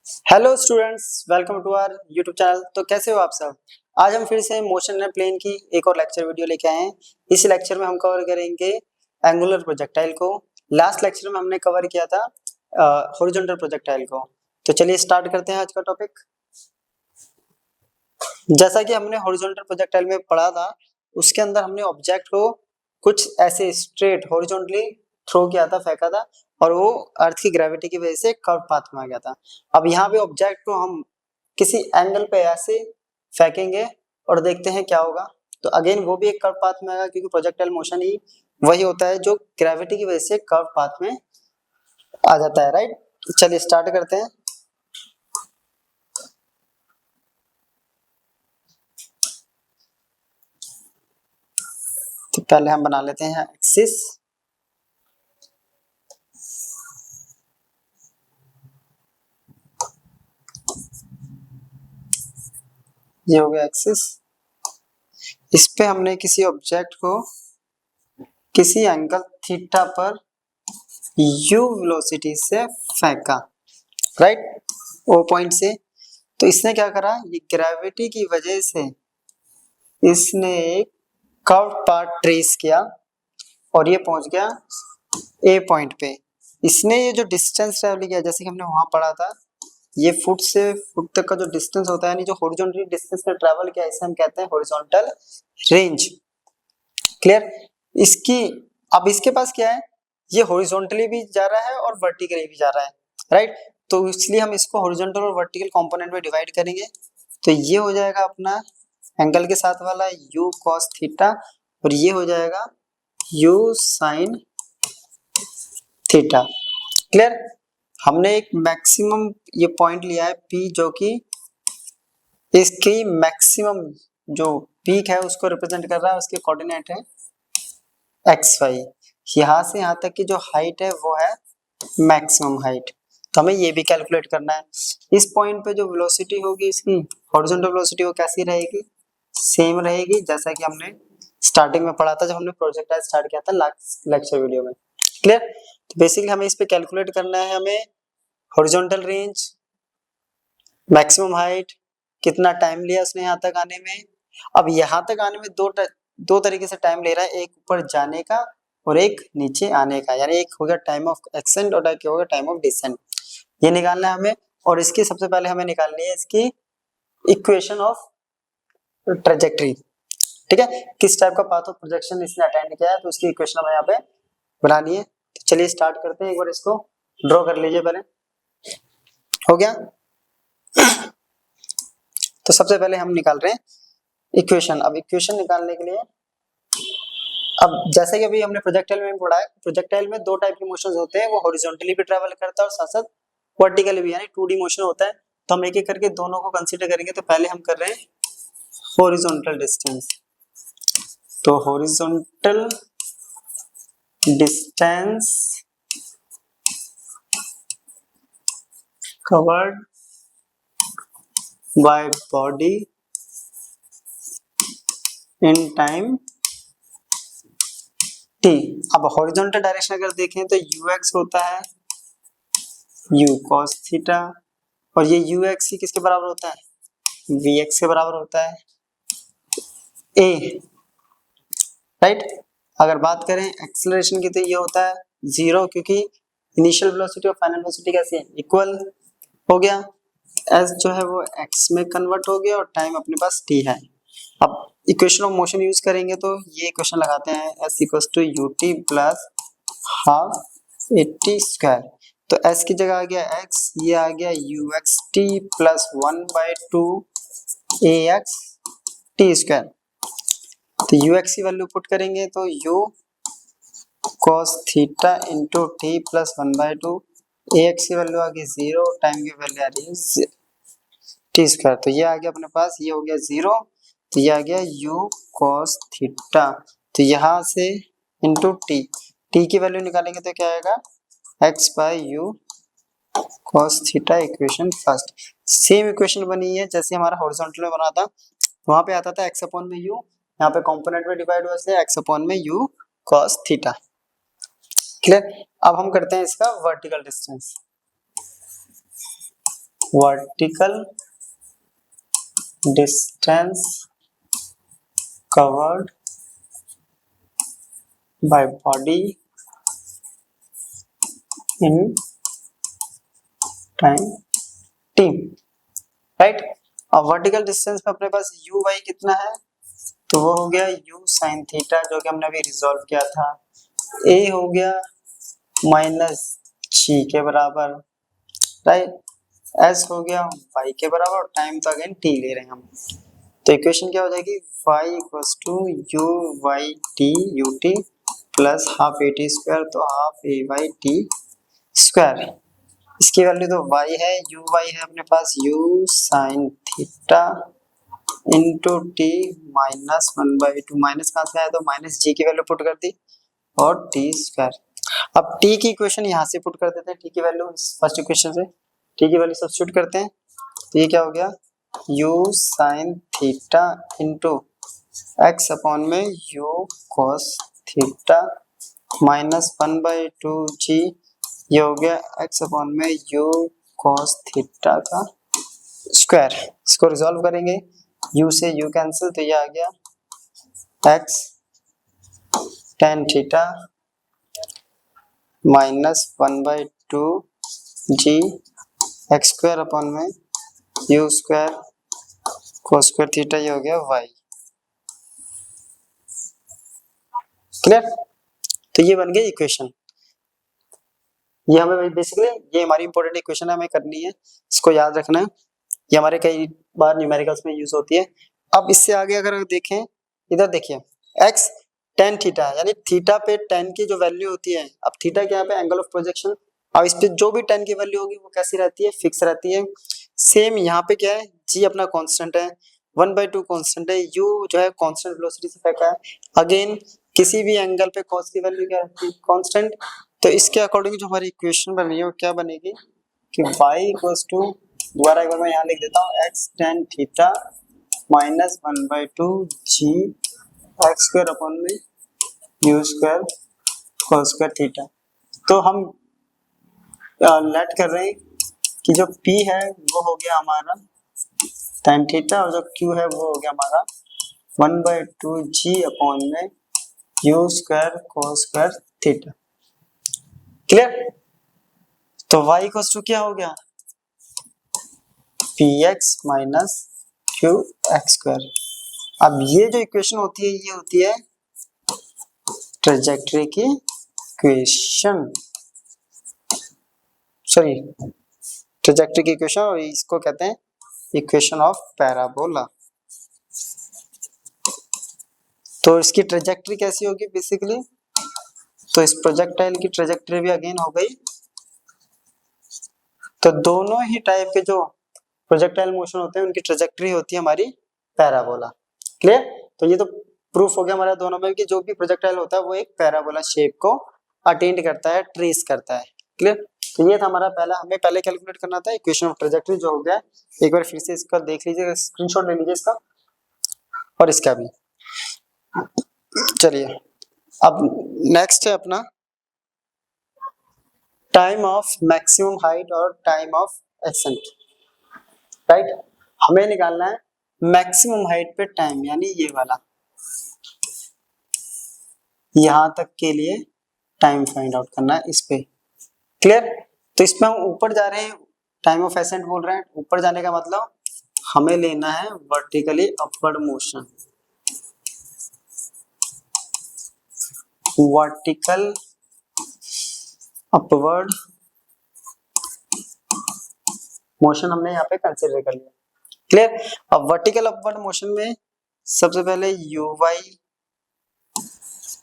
Hello students, welcome to our YouTube channel. तो कैसे हो आप सब। आज हम फिर से मोशन एंड प्लेन की एक और लेक्चर वीडियो लेके आए हैं। इस लेक्चर में हम कवर करेंगे एंगुलर प्रोजेक्टाइल को। लास्ट लेक्चर में हमने कवर किया था हॉरिजॉन्टल प्रोजेक्टाइल को। तो चलिए स्टार्ट करते हैं आज का टॉपिक। जैसा कि हमने हॉरिजॉन्टल प्रोजेक्टाइल में पढ़ा था, उसके अंदर हमने ऑब्जेक्ट को कुछ ऐसे स्ट्रेट हॉरिजॉन्टली थ्रो किया था, फेंका था, और वो अर्थ की ग्रेविटी की वजह से कर्व पाथ में आ गया था। अब यहाँ पे ऑब्जेक्ट को हम किसी एंगल पे ऐसे फेंकेंगे और देखते हैं क्या होगा। तो अगेन वो भी एक कर्व पाथ में आएगा, क्योंकि प्रोजेक्टाइल मोशन ही वही होता है जो ग्रेविटी की वजह से कर्व पाथ में आ जाता है, राइट। चलिए स्टार्ट करते हैं। तो पहले हम बना लेते हैं एक्सिस। ये हो गया एक्सिस। इस पे हमने किसी ऑब्जेक्ट को किसी एंगल थीटा पर u वेलोसिटी से फेंका, राइट, ओ पॉइंट से। तो इसने क्या करा, ये ग्रेविटी की वजह से इसने एक कर्व पाथ ट्रेस किया और ये पहुंच गया ए पॉइंट पे। इसने ये जो डिस्टेंस ट्रेवल किया, जैसे कि हमने वहां पढ़ा था, ये फुट से फुट तक का जो डिस्टेंस होता है, यानी जो हॉरिजॉन्टली डिस्टेंस में ट्रेवल किया, इसे हम कहते हैं हॉरिजॉन्टल रेंज। क्लियर। इसकी अब इसके पास क्या है, ये हॉरिजॉन्टली भी जा रहा है और वर्टिकली भी जा रहा है, राइट। तो इसलिए हम इसको हॉरिजॉन्टल और वर्टिकल कंपोनेंट में डिवाइड करेंगे। तो ये हो जाएगा अपना एंगल के साथ वाला u cos थीटा, और ये हो जाएगा u sin थीटा। क्लियर। हमने एक मैक्सिमम ये पॉइंट लिया है P, जो कि इसकी मैक्सिमम जो पीक है उसको रिप्रेजेंट कर रहा है, उसके कोऑर्डिनेट है XY। यहाँ से यहाँ तक की जो हाइट है वो है मैक्सिमम हाइट। तो हमें ये भी कैलकुलेट करना है। इस पॉइंट पे जो वेलोसिटी होगी इसकी हॉरिजॉन्टल वेलोसिटी, वो कैसी रहेगी, सेम रहेगी जैसा कि हमने स्टार्टिंग में पढ़ा था, जब हमने प्रोजेक्टाइल स्टार्ट किया था लास्ट लेक्चर वीडियो में। क्लियर। तो बेसिकली हमें इस पे कैलकुलेट करना है, हमें हॉरिजॉन्टल रेंज, मैक्सिमम हाइट, कितना टाइम लिया उसने यहाँ तक आने में। अब यहाँ तक आने में दो तरीके से टाइम ले रहा है, एक ऊपर जाने का और एक नीचे आने का, यानी एक हो गया टाइम ऑफ एक्सेंट और एक हो गया टाइम ऑफ डिसेंट। ये निकालना है हमें। और इसकी सबसे पहले हमें निकालनी है इसकी इक्वेशन ऑफ ट्रेजेक्टरी। ठीक है, किस टाइप का पाथ ऑफ प्रोजेक्शन इसने अटेंड किया है, तो उसकी इक्वेशन हमें यहाँ पे बनानी है। तो चलिए स्टार्ट करते हैं। एक बार इसको ड्रॉ कर लीजिए पहले। हो गया। तो सबसे पहले हम निकाल रहे हैं इक्वेशन। अब इक्वेशन निकालने के लिए, अब जैसे कि अभी हमने प्रोजेक्टाइल में पढ़ा है, प्रोजेक्टाइल में दो टाइप के मोशंस होते हैं, वो हॉरिजॉन्टली भी ट्रैवल करता है और साथ साथ वर्टिकली भी, यानी 2D मोशन होता है। तो हम एक एक करके दोनों को कंसीडर करेंगे। तो पहले हम कर रहे हैं हॉरिजॉन्टल डिस्टेंस। तो horizontal distance covered by body in time t। अब हॉरिजॉन्टल डायरेक्शन अगर देखें तो ux होता है u cos थीटा, और ये ux ही किसके बराबर होता है, vx के बराबर होता है a, राइट। अगर बात करें एक्सेलरेशन की, तो ये होता है 0, क्योंकि इनिशियल वेलोसिटी और फाइनल वेलोसिटी कैसी है, इक्वल हो गया। s जो है वो x में कन्वर्ट हो गया और टाइम अपने पास t है। अब इक्वेशन ऑफ मोशन यूज करेंगे, तो ये इक्वेशन लगाते हैं s equals to ut plus half 80 square. तो s की जगह आ गया x, ये आ गया uxt plus 1/2 ax t square. तो ux की वैल्यू पुट करेंगे तो u cos theta into T plus 1/2, ax की वैल्यू आ गई 0, टाइम की वैल्यू आ रही है टी स्क्वायर। तो ये आ गया अपने पास, ये हो गया 0, तो ये आ गया u cos थीटा। तो यहाँ से इंटू टी, टी की वैल्यू निकालेंगे तो क्या आएगा, x by u cos theta, equation first. Same equation बनी है जैसे हमारा हॉरिजॉन्टल में बना था, वहां पे आता था x अपॉन में u, यहाँ पे कंपोनेंट में डिवाइड हुआ इसलिए x अपॉन में u cos थीटा। क्लियर। अब हम करते हैं इसका vertical distance. Vertical distance covered by body in time T, right. अब वर्टिकल डिस्टेंस में अपने पास यू वाई कितना है, तो वो हो गया यू साइन थीटा जो कि हमने अभी रिजॉल्व किया था। ए हो गया माइनस जी के बराबर, राइट। एस हो गया वाई के बराबर और टाइम तो अगेन टी ले रहे हैं हम। तो इक्वेशन क्या हो जाएगी, y equals to u y t u t plus half a t square, तो half a y t square. इसकी वैल्यू तो y है, यू वाई है अपने पास u sine theta into t minus 1/2, minus कहाँ से आया तो माइनस जी की वैल्यू पुट कर दी और टी स्क्वायर। अब t की इक्वेशन यहाँ से पुट कर देते हैं, t की वैल्यू फर्स्ट इक्वेशन से t की वैल्यू सब्स्टिट्यूट करते हैं, तो ये क्या हो गया u sine theta into x upon में u cos थीटा माइनस 1/2 जी, ये हो गया x अपॉन में u cos थीटा का स्क्वायर। इसको रिजॉल्व करेंगे, u से u कैंसिल, तो ये आ गया x tan theta minus 1/2 g x square upon में u square cos square theta, ये हो गया y। क्लियर। तो ये बन गई इक्वेशन। ये हमें बेसिकली ये हमारी इंपॉर्टेंट इक्वेशन है, हमें करनी है, इसको याद रखना है, ये हमारे कई बार न्यूमेरिकल्स में यूज होती है। अब इससे आगे अगर देखें, इधर देखिए x tan थीटा, यानी थीटा पे tan की जो वैल्यू होती है, अब थीटा क्या है एंगल ऑफ प्रोजेक्शन, अब इस पे जो भी tan की वैल्यू होगी वो कैसी रहती है, फिक्स रहती है। सेम यहाँ पे क्या है, g अपना कांस्टेंट है, 1/2 कांस्टेंट है, u जो है कांस्टेंट वेलोसिटी से फेंका है। अगेन किसी भी एंगल पे cos की वैल्यू क्या रहती है, कांस्टेंट। तो इसके अकॉर्डिंग जो हमारी इक्वेशन बन रही है वो क्या बनेगी कि y इक्वल्स टू, दोबारा एक बार मैं यहाँ लिख देता हूँ, x tan theta minus 1/2 g x square upon में u square cos square theta. तो हम लेट कर रहे हैं कि जो p है वो हो गया हमारा tan थीटा और जो q है वो हो गया हमारा 1/2 जी अपॉन में u square cos square theta. Clear. तो y इक्वल्स टू क्या हो गया, px minus Q x square. अब ये जो इक्वेशन होती है ये होती है ट्रेजेक्टरी की इक्वेशन, सॉरी ट्रेजेक्टरी की इक्वेशन, और इसको कहते हैं इक्वेशन ऑफ पैराबोला। तो इसकी ट्रेजेक्टरी कैसी होगी बेसिकली, तो इस प्रोजेक्टाइल की ट्रेजेक्टरी भी अगेन हो गई, तो दोनों ही टाइप के जो प्रोजेक्टाइल मोशन होते हैं उनकी ट्रेजेक्टरी होती है हमारी पैराबोला। क्लियर। तो ये तो प्रूफ हो गया हमारा दोनों में कि जो भी प्रोजेक्टाइल होता है वो एक पैराबोला शेप को अटेंड करता है, ट्रेस करता है। क्लियर। तो ये था हमारा पहला, हमें पहले कैलकुलेट करना था इक्वेशन ऑफ ट्रेजेक्टरी जो हो गया। एक बार फिर से इसका देख लीजिए, स्क्रीनशॉट ले लीजिए इसका और इसका भी। चलिए अब नेक्स्ट है अपना टाइम ऑफ मैक्सिमम हाइट और टाइम ऑफ एसेंट, राइट। हमें निकालना है मैक्सिमम हाइट पे टाइम, यानी ये वाला यहां तक के लिए टाइम फाइंड आउट करना है इस पे। क्लियर। तो इसमें हम ऊपर जा रहे हैं, टाइम ऑफ एसेंट बोल रहे हैं, ऊपर जाने का मतलब हमें लेना है vertically upward motion, vertical upward motion हमने यहाँ पे कंसीडर कर लिया। क्लियर। अब वर्टिकल अपवर्ड मोशन में सबसे पहले यू वाई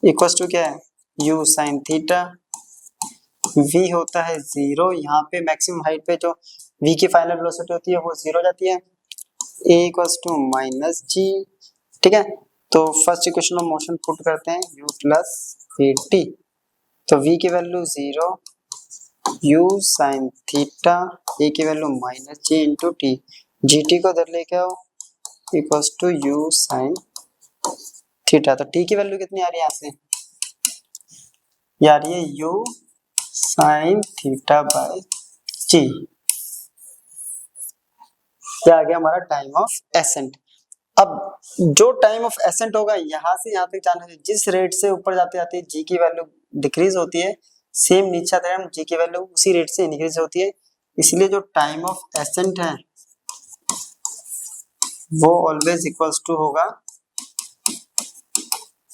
इक्वल टू क्या है, यू साइन थीटा, v होता है 0, यहाँ पे मैक्सिमम हाइट पे जो v की फाइनल वेलोसिटी होती है वो 0 हो जाती है, a equal to minus g. ठीक है, तो first equation of motion put करते हैं u प्लस टी, तो v की value 0, u sine theta, a की value minus g into t, g t को इधर लेके आओ equal to u sine theta. तो t की वैल्यू कितनी आ रही है यहाँ से, ये आ रही है u साइन थीटा बाय जी। क्या आ गया हमारा टाइम ऑफ एसेंट। अब जो टाइम ऑफ एसेंट होगा यहाँ से यहाँ तक जाने से जिस रेट से ऊपर जाते जाते जी की वैल्यू डिक्रीज होती है, सेम नीचे आते टाइम जी की वैल्यू उसी रेट से इंक्रीज होती है। इसलिए जो टाइम ऑफ एसेंट है वो ऑलवेज इक्वल्स टू होगा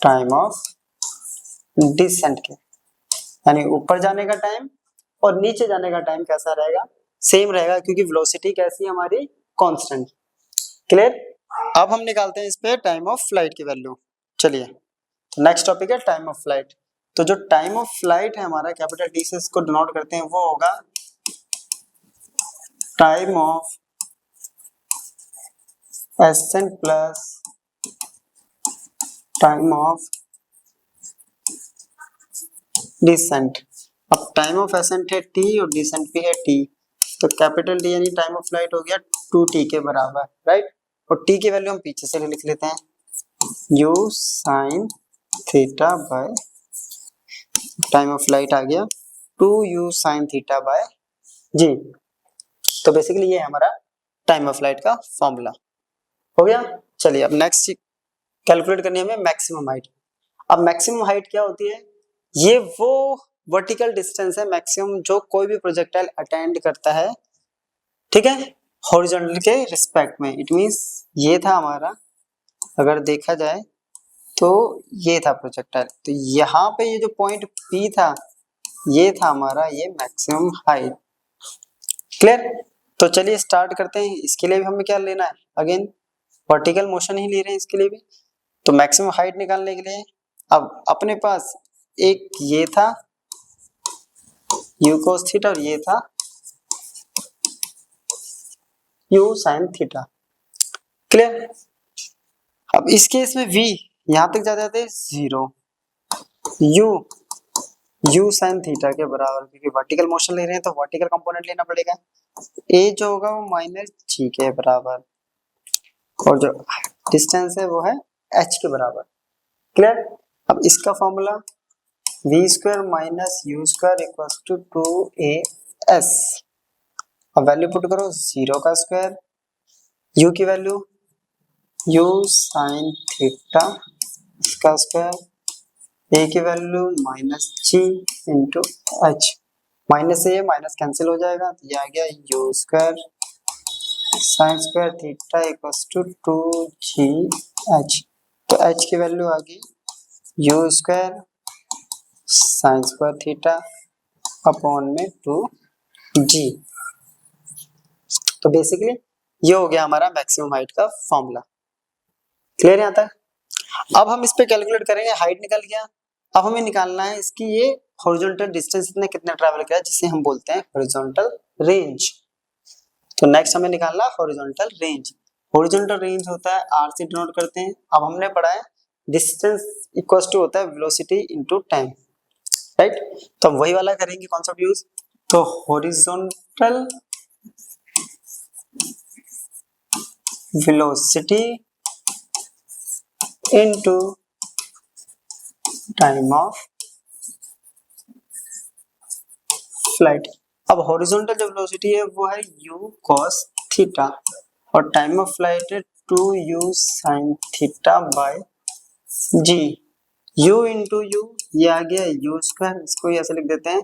टाइम ऑफ डिसेंट के, यानी ऊपर जाने का टाइम और नीचे जाने का टाइम कैसा रहेगा, सेम रहेगा, क्योंकि वेलोसिटी कैसी है हमारी, कांस्टेंट। क्लियर। अब हम निकालते हैं इस पे टाइम ऑफ फ्लाइट की वैल्यू। चलिए तो नेक्स्ट टॉपिक है टाइम ऑफ फ्लाइट। तो जो टाइम ऑफ फ्लाइट है हमारा कैपिटल टी से इसको डिनोट करते हैं, वो होगा time of ascent plus time of descent. अब टाइम ऑफ एसेंट है टी और डिसेंट भी है टी, तो कैपिटल टी यानी टाइम ऑफ फ्लाइट हो गया 2t के बराबर, राइट। और टी की वैल्यू हम पीछे से लिख लेते हैं, u sine theta by time of flight आ गया 2u साइन थीटा बाय जी। तो बेसिकली ये है हमारा टाइम ऑफ फ्लाइट का फॉर्मूला, हो गया। चलिए अब नेक्स्ट कैलकुलेट करनी है हमें मैक्सिमम हाइट। अब मैक्सिमम हाइट क्या होती है, ये वो वर्टिकल डिस्टेंस है मैक्सिमम जो कोई भी प्रोजेक्टाइल अटेंड करता है, ठीक है, हॉरिजॉन्टल के रिस्पेक्ट में। इट मींस ये था हमारा, अगर देखा जाए तो ये था प्रोजेक्टाइल, तो यहाँ पे ये जो पॉइंट P था ये था हमारा ये मैक्सिमम हाइट। क्लियर। तो चलिए स्टार्ट करते हैं। इसके लिए भी हमें क्या लेना है, अगेन वर्टिकल मोशन ही ले रहे हैं इसके लिए भी। तो मैक्सिमम हाइट निकालने के लिए अब अपने पास एक ये था u cos थीटा और ये था u sin थीटा। क्लियर। अब इस केस में v यहां तक जा जाते 0, u sin थीटा के बराबर, क्योंकि वर्टिकल मोशन ले रहे हैं तो वर्टिकल कंपोनेंट लेना पड़ेगा। a जो होगा वो माइनस g के बराबर, और जो डिस्टेंस है वो है h के बराबर। क्लियर। अब इसका formula v square minus u square equals to 2as। अब वैल्यू पुट करो, 0 का स्क्वायर, u की वैल्यू u साइन थीटा इसका स्क्वायर, a की value minus g into h, minus से ये माइनस कैंसिल हो जाएगा, तो ये आ गया u square sine square theta equals to 2gh। तो h की वैल्यू आ गई u square sine square theta upon में 2g। तो बेसिकली ये हो गया हमारा मैक्सिमम हाइट का फॉर्मूला। क्लियर यहाँ तक। अब हम इस पे कैलकुलेट करेंगे, हाइट निकल गया। अब हमें निकालना है इसकी ये हॉरिजॉन्टल डिस्टेंस इतने कितने ट्रैवल किया, जिसे हम बोलते हैं हॉरिजॉन्टल रेंज। तो नेक्स्ट हमें निकालना हॉरिजॉन्टल रेंज। हॉरिजॉन्टल रेंज होता है r से डिनोट करते हैं। अब हमने पढ़ा है डिस्टेंस इक्वल्स टू होता है वेलोसिटी इनटू टाइम, राइट। तो वही वाला करेंगे कॉन्सेप्ट यूज। तो horizontal velocity into time of flight. अब हॉरिजॉन्टल जो वेलोसिटी है वो है u cos थीटा और टाइम ऑफ फ्लाइट है 2u sin theta by g। u into you ये आ गया u स्क्वायर, इसको ऐसे लिख देते हैं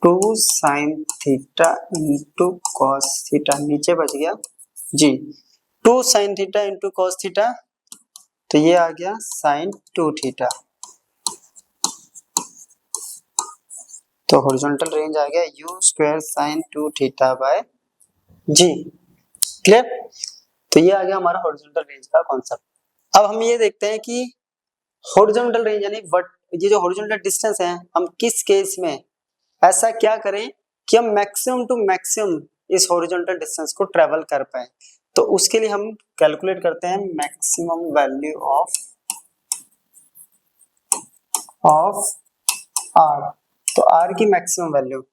2 sin theta into cos theta, नीचे बच गया g। 2 sin theta into cos theta, तो ये आ गया sin 2 थीटा। तो हॉरिजॉन्टल रेंज आ गया u square sin 2 theta bye g। Clear. तो ये आ गया हमारा हॉरिजॉन्टल रेंज का कॉन्सेप्ट। अब हम ये देखते हैं कि हॉरिजॉन्टल रेंज यानी ये जो हॉरिजॉन्टल डिस्टेंस है, हम किस केस में ऐसा क्या करें कि हम मैक्सिमम टू मैक्सिमम इस हॉरिजॉन्टल डिस्टेंस को ट्रेवल कर पाए। तो उसके लिए हम कैलकुलेट करते हैं मैक्सिमम वैल्यू ऑफ r। तो r की मैक्सिमम वैल्यू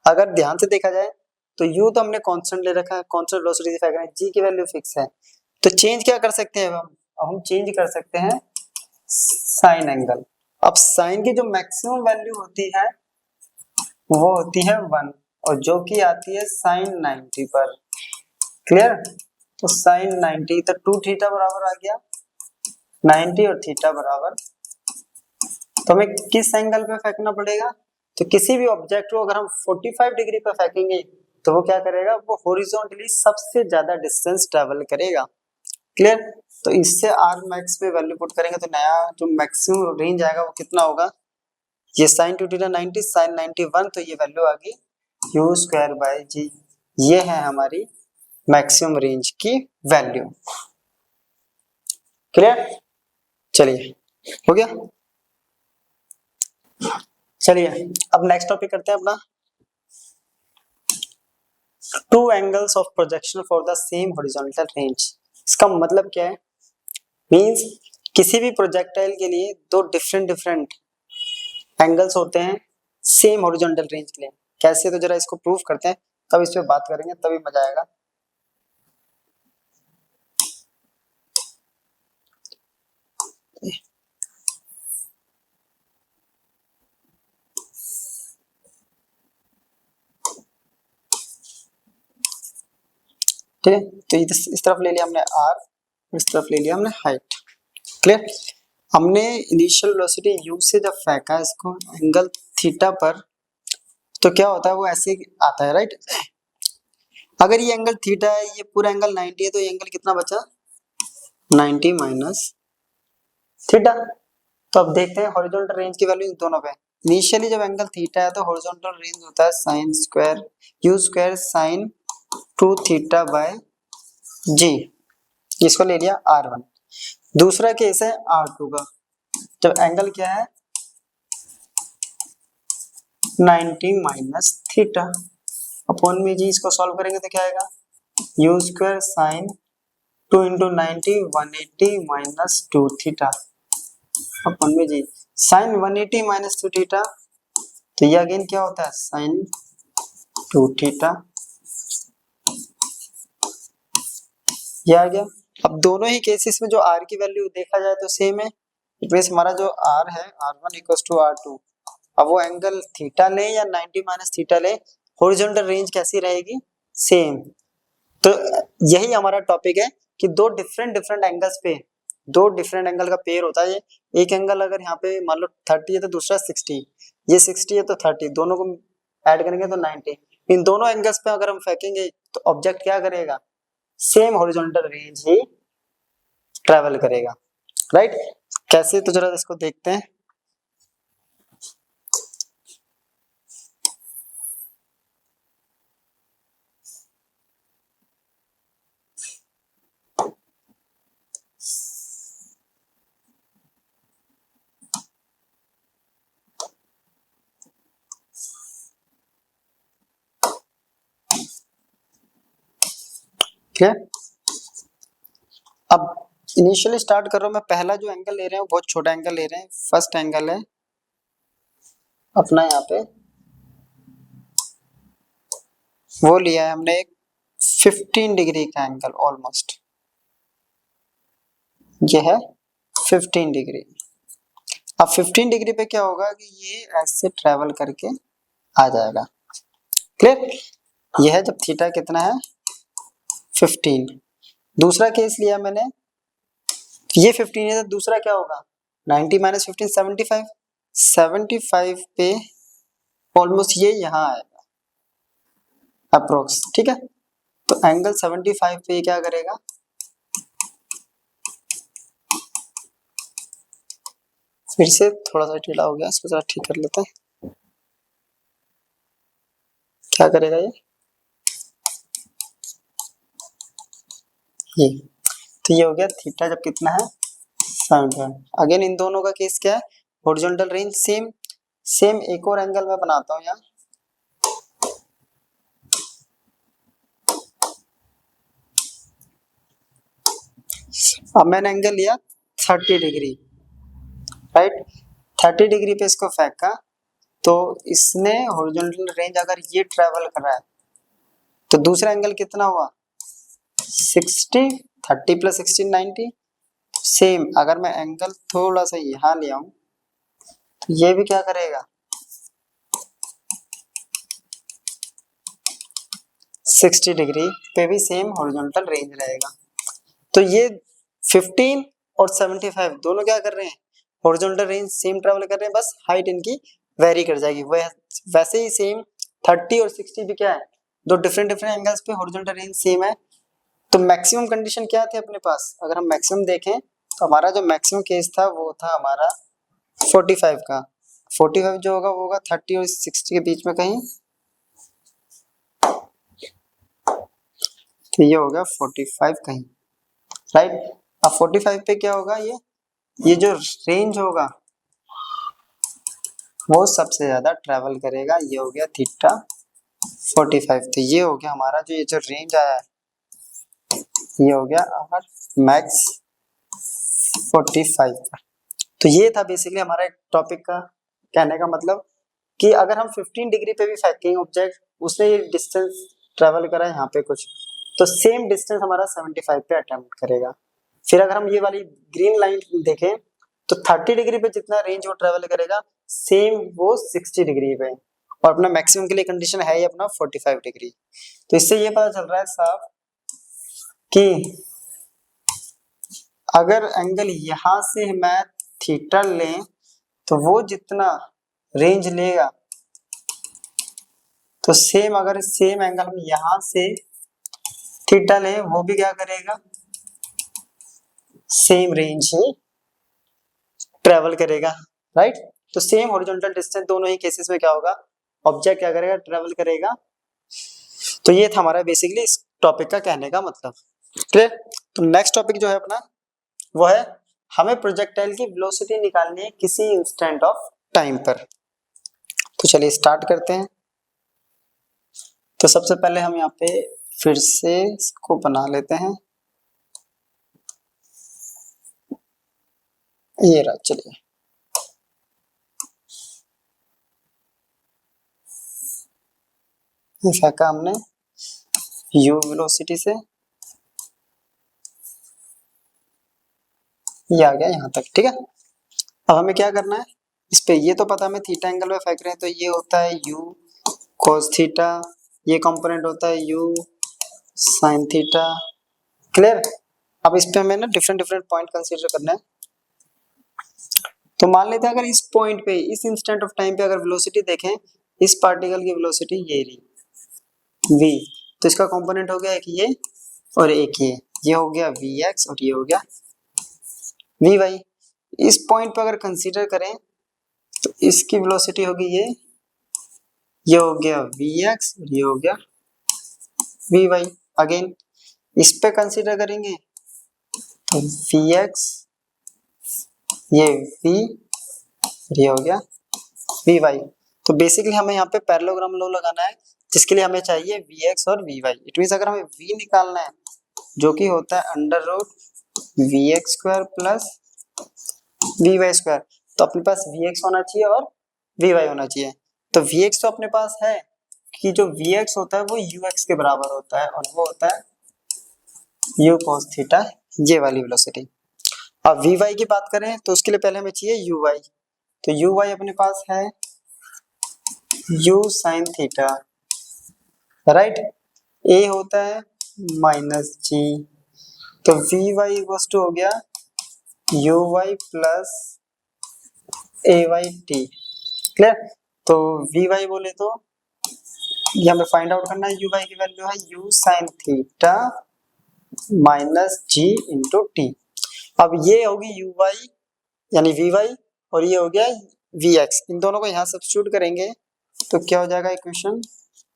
अगर ध्यान से देखा जाए तो u तो हमने कांस्टेंट ले रखा है, कांस्टेंट वेलोसिटी दिखाया है, g की वैल्यू फिक्स है। तो चेंज क्या कर सकते हैं हम चेंज कर सकते हैं साइन एंगल। अब साइन की जो मैक्सिमम वैल्यू होती है वो होती है 1, और जो कि आती है साइन 90 पर। क्लियर। तो साइन 90 तो 2 थीटा बराबर आ गया 90 और थीटा बराबर, तो हमें किस एंगल पे फेंकना पड़ेगा, तो किसी भी ऑब्जेक्ट को अगर हम 45 डिग्री पे फेंकेंगे तो वो क्या करेगा, वो हॉरिजॉन्टली सबसे ज्यादा डिस्टेंस ट्रेवल करेगा। क्लियर। तो इससे आर मैक्स पे वैल्यू पुट करेंगे तो नया जो मैक्सिमम रेंज आएगा वो कितना होगा, ये साइन 2 थीटा 90 साइन 91, तो ये वैल्यू आ गई यू स्क्वायर बाय जी। ये है हमारी मैक्सिमम रेंज की वैल्यू। क्लियर। चलिए हो गया। चलिए अब नेक्स्ट टॉपिक करते हैं अपना, two angles of projection for the same horizontal range. इसका मतलब क्या है, मींस किसी भी प्रोजेक्टाइल के लिए दो डिफरेंट डिफरेंट एंगल्स होते हैं सेम हॉरिजॉन्टल रेंज के लिए। कैसे, तो जरा इसको प्रूफ करते हैं, तब इस पे बात करेंगे, तभी मजा आएगा। ठीक है, तो इस तरफ ले लिया हमने आर, इस तरफ ले लिया हमने हाइट। क्लियर। हमने इनिशियल वेलोसिटी u से जब फेंका इसको एंगल थीटा पर, तो क्या होता है, वो ऐसे आता है, राइट। अगर ये एंगल थीटा है, ये पूरा एंगल 90 है, तो ये एंगल कितना बचा, 90 माइनस थीटा। तो अब देखते हैं हॉरिजॉन्टल रेंज की वैल्यू इन दोनों पे। इनिशियली जब एंगल थीटा है तो हॉरिजॉन्टल रेंज होता है sine square u square sine 2 theta by g, इसको ले लिया R1। दूसरा केस है R2 का, जब एंगल क्या है 90 माइनस थीटा अपॉन में जी, इसको सॉल्व करेंगे तो क्या आएगा, u square sine 2 into 90 180 minus 2 theta upon में जी, साइन 180 माइनस 2 थीटा, तो ये अगेन क्या होता है साइन 2 थीटा, ये आ गया। अब दोनों ही केसेस में जो r की वैल्यू देखा जाए तो सेम है, इट मींस हमारा जो r है r1 इक्वल्स टू r2, अब वो एंगल थीटा ले या 90 माइनस थीटा ले, हॉरिजॉन्टल रेंज कैसी रहेगी, सेम। तो यही हमारा टॉपिक है कि दो डिफरेंट डिफरेंट एंगल्स पे, दो डिफरेंट एंगल का पेयर होता है। एक एंगल अगर यहाँ पे मान लो 30 है तो दूसरा 60, ये 60 है तो 30, दोनों को ऐड करेंगे तो 90। इन दोनों एंगल्स पे अगर हम फेंकेंगे तो ऑब्जेक्ट क्या करेगा, सेम हॉरिजॉन्टल रेंज ही ट्रेवल करेगा, राइट। कैसे, तो जरा इसको देखते हैं। क्लियर। अब इनिशियली स्टार्ट कर रहा हूं मैं, पहला जो एंगल ले रहे हैं बहुत छोटा एंगल ले रहे हैं। फर्स्ट एंगल है अपना यहाँ पे, वो लिया है हमने एक 15 डिग्री का एंगल ऑलमोस्ट, ये है 15 डिग्री। अब 15 डिग्री पे क्या होगा कि ये ऐसे ट्रेवल करके आ जाएगा। क्लियर। ये है जब थीटा कितना है 15। दूसरा केस लिया मैंने, ये 15 है तो दूसरा क्या होगा 90 माइनस 15 75, 75 पे ऑलमोस्ट ये यहाँ आएगा अप्रोक्स, ठीक है। तो एंगल 75 पे क्या करेगा, फिर से थोड़ा सा टेढ़ा हो गया, इसको जरा ठीक कर लेते हैं। क्या करेगा ये, तो ये हो गया थीटा जब कितना है 75। अगेन इन दोनों का केस क्या है, हॉरिजॉन्टल रेंज सेम। सेम एक और एंगल मैं बनाता हूँ यहाँ, अब मैंने एंगल लिया 30 डिग्री, राइट। 30 डिग्री पे इसको फेंका, तो इसने हॉरिजॉन्टल रेंज अगर ये ट्रेवल कर रहा है तो दूसरा एंगल कितना हुआ 60, 30 प्लस 16 90। सेम अगर मैं एंगल थोड़ा सा यहाँ ले आऊं तो ये भी क्या करेगा 60 डिग्री पे भी सेम हॉरिजॉन्टल रेंज रहेगा। तो ये 15 और 75 दोनों क्या कर रहे हैं, हॉरिजॉन्टल रेंज सेम ट्रेवल कर रहे हैं, बस हाइट इनकी वेरी कर जाएगी। वैसे ही सेम 30 और 60 भी क्या है, दो डिफरेंट डिफरेंट एंगल्स पे हॉरिजॉन्टल रेंज सेम है। तो मैक्सिमम कंडीशन क्या थी अपने पास, अगर हम मैक्सिमम देखें तो हमारा जो मैक्सिमम केस था वो था हमारा 45 का। 45 जो होगा वो होगा 30 और 60 के बीच में कहीं, तो ये हो गया 45 कहीं, राइट। अब 45 पे क्या होगा, ये जो रेंज होगा वो सबसे ज्यादा ट्रेवल करेगा, ये हो गया थीटा 45। तो ये हो गया हमारा जो ये जो रेंज आया है, ये हो गया आर मैक्स 45 का। तो ये था बेसिकली हमारा एक टॉपिक का कहने का मतलब कि अगर हम 15 डिग्री पे भी फेंकेंगे ऑब्जेक्ट, उसने ये डिस्टेंस ट्रेवल करा है यहाँ पे कुछ, तो सेम डिस्टेंस हमारा 75 पे अटेम्प्ट करेगा। फिर अगर हम ये वाली ग्रीन लाइन देखें तो 30 डिग्री पे जितना रेंज वो ट्रेवल करेगा सेम वो 60 डिग्री पे, और अपना मैक्सिमम के लिए कंडीशन है ही अपना 45 डिग्री। तो इससे ये पता चल रहा है साफ कि अगर एंगल यहां से मैं थीटा लें तो वो जितना रेंज लेगा, तो सेम अगर सेम एंगल हम यहां से थीटा लें वो भी क्या करेगा, सेम रेंज ही ट्रेवल करेगा, राइट। तो सेम हॉरिजॉन्टल डिस्टेंस दोनों ही केसेस में क्या होगा, ऑब्जेक्ट क्या करेगा, ट्रेवल करेगा। तो ये था हमारा बेसिकली इस टॉपिक का कहने का मतलब, क्लियर। तो नेक्स्ट टॉपिक जो है अपना वो है हमें प्रोजेक्टाइल की वेलोसिटी निकालनी है किसी इंस्टेंट ऑफ टाइम पर। तो चलिए स्टार्ट करते हैं। तो सबसे पहले हम यहाँ पे फिर से इसको बना लेते हैं, ये रहा, चलिए ये फेंका हमने u वेलोसिटी से, ये आ गया यहाँ तक, ठीक है। अब हमें क्या करना है इस पे, ये तो पता हमें थीटा एंगल में फेंक रहे हैं तो ये होता है u cos थीटा, ये कंपोनेंट होता है u sin थीटा, क्लियर। अब इस पे हमें ना डिफरेंट डिफरेंट पॉइंट कंसीडर करना है। तो मान लेते हैं अगर इस पॉइंट पे, इस इंस्टेंट ऑफ टाइम पे अगर वेलोसिटी देखें, इस पार्टिकल की वेलोसिटी ये रही v, तो इसका कंपोनेंट हो गया एक ये और एक ये हो गया vx और ये हो गया vy। इस पॉइंट पे अगर कंसीडर करें तो इसकी वेलोसिटी होगी ये हो गया vx और ये हो गया vy। अगेन इस पे कंसीडर करेंगे तो vx, ये v और ये हो गया vy। तो बेसिकली हमें यहाँ पे पैरेललोग्राम लॉ लगाना है जिसके लिए हमें चाहिए vx और vy। इट मींस अगर हमें v निकालना है जो कि होता है under root vx square plus vy square, तो अपने पास vx होना चाहिए और vy होना चाहिए। तो vx तो अपने पास है कि जो vx होता है वो ux के बराबर होता है और वो होता है u cos थीटा, ये वाली वेलोसिटी। अब vy की बात करें तो उसके लिए पहले हमें चाहिए uy, तो uy अपने पास है u sin theta, right. a होता है माइनस जी, तो vy इक्वल्स टू हो गया uy plus ay t, clear. तो vy बोले तो ये हमें फाइंड आउट करना है, uy की वैल्यू है u sin theta minus g into T. अब ये होगी uy यानी vy और ये हो गया vx, इन दोनों को यहाँ सब्स्टिट्यूट करेंगे तो क्या हो जाएगा इक्वेशन,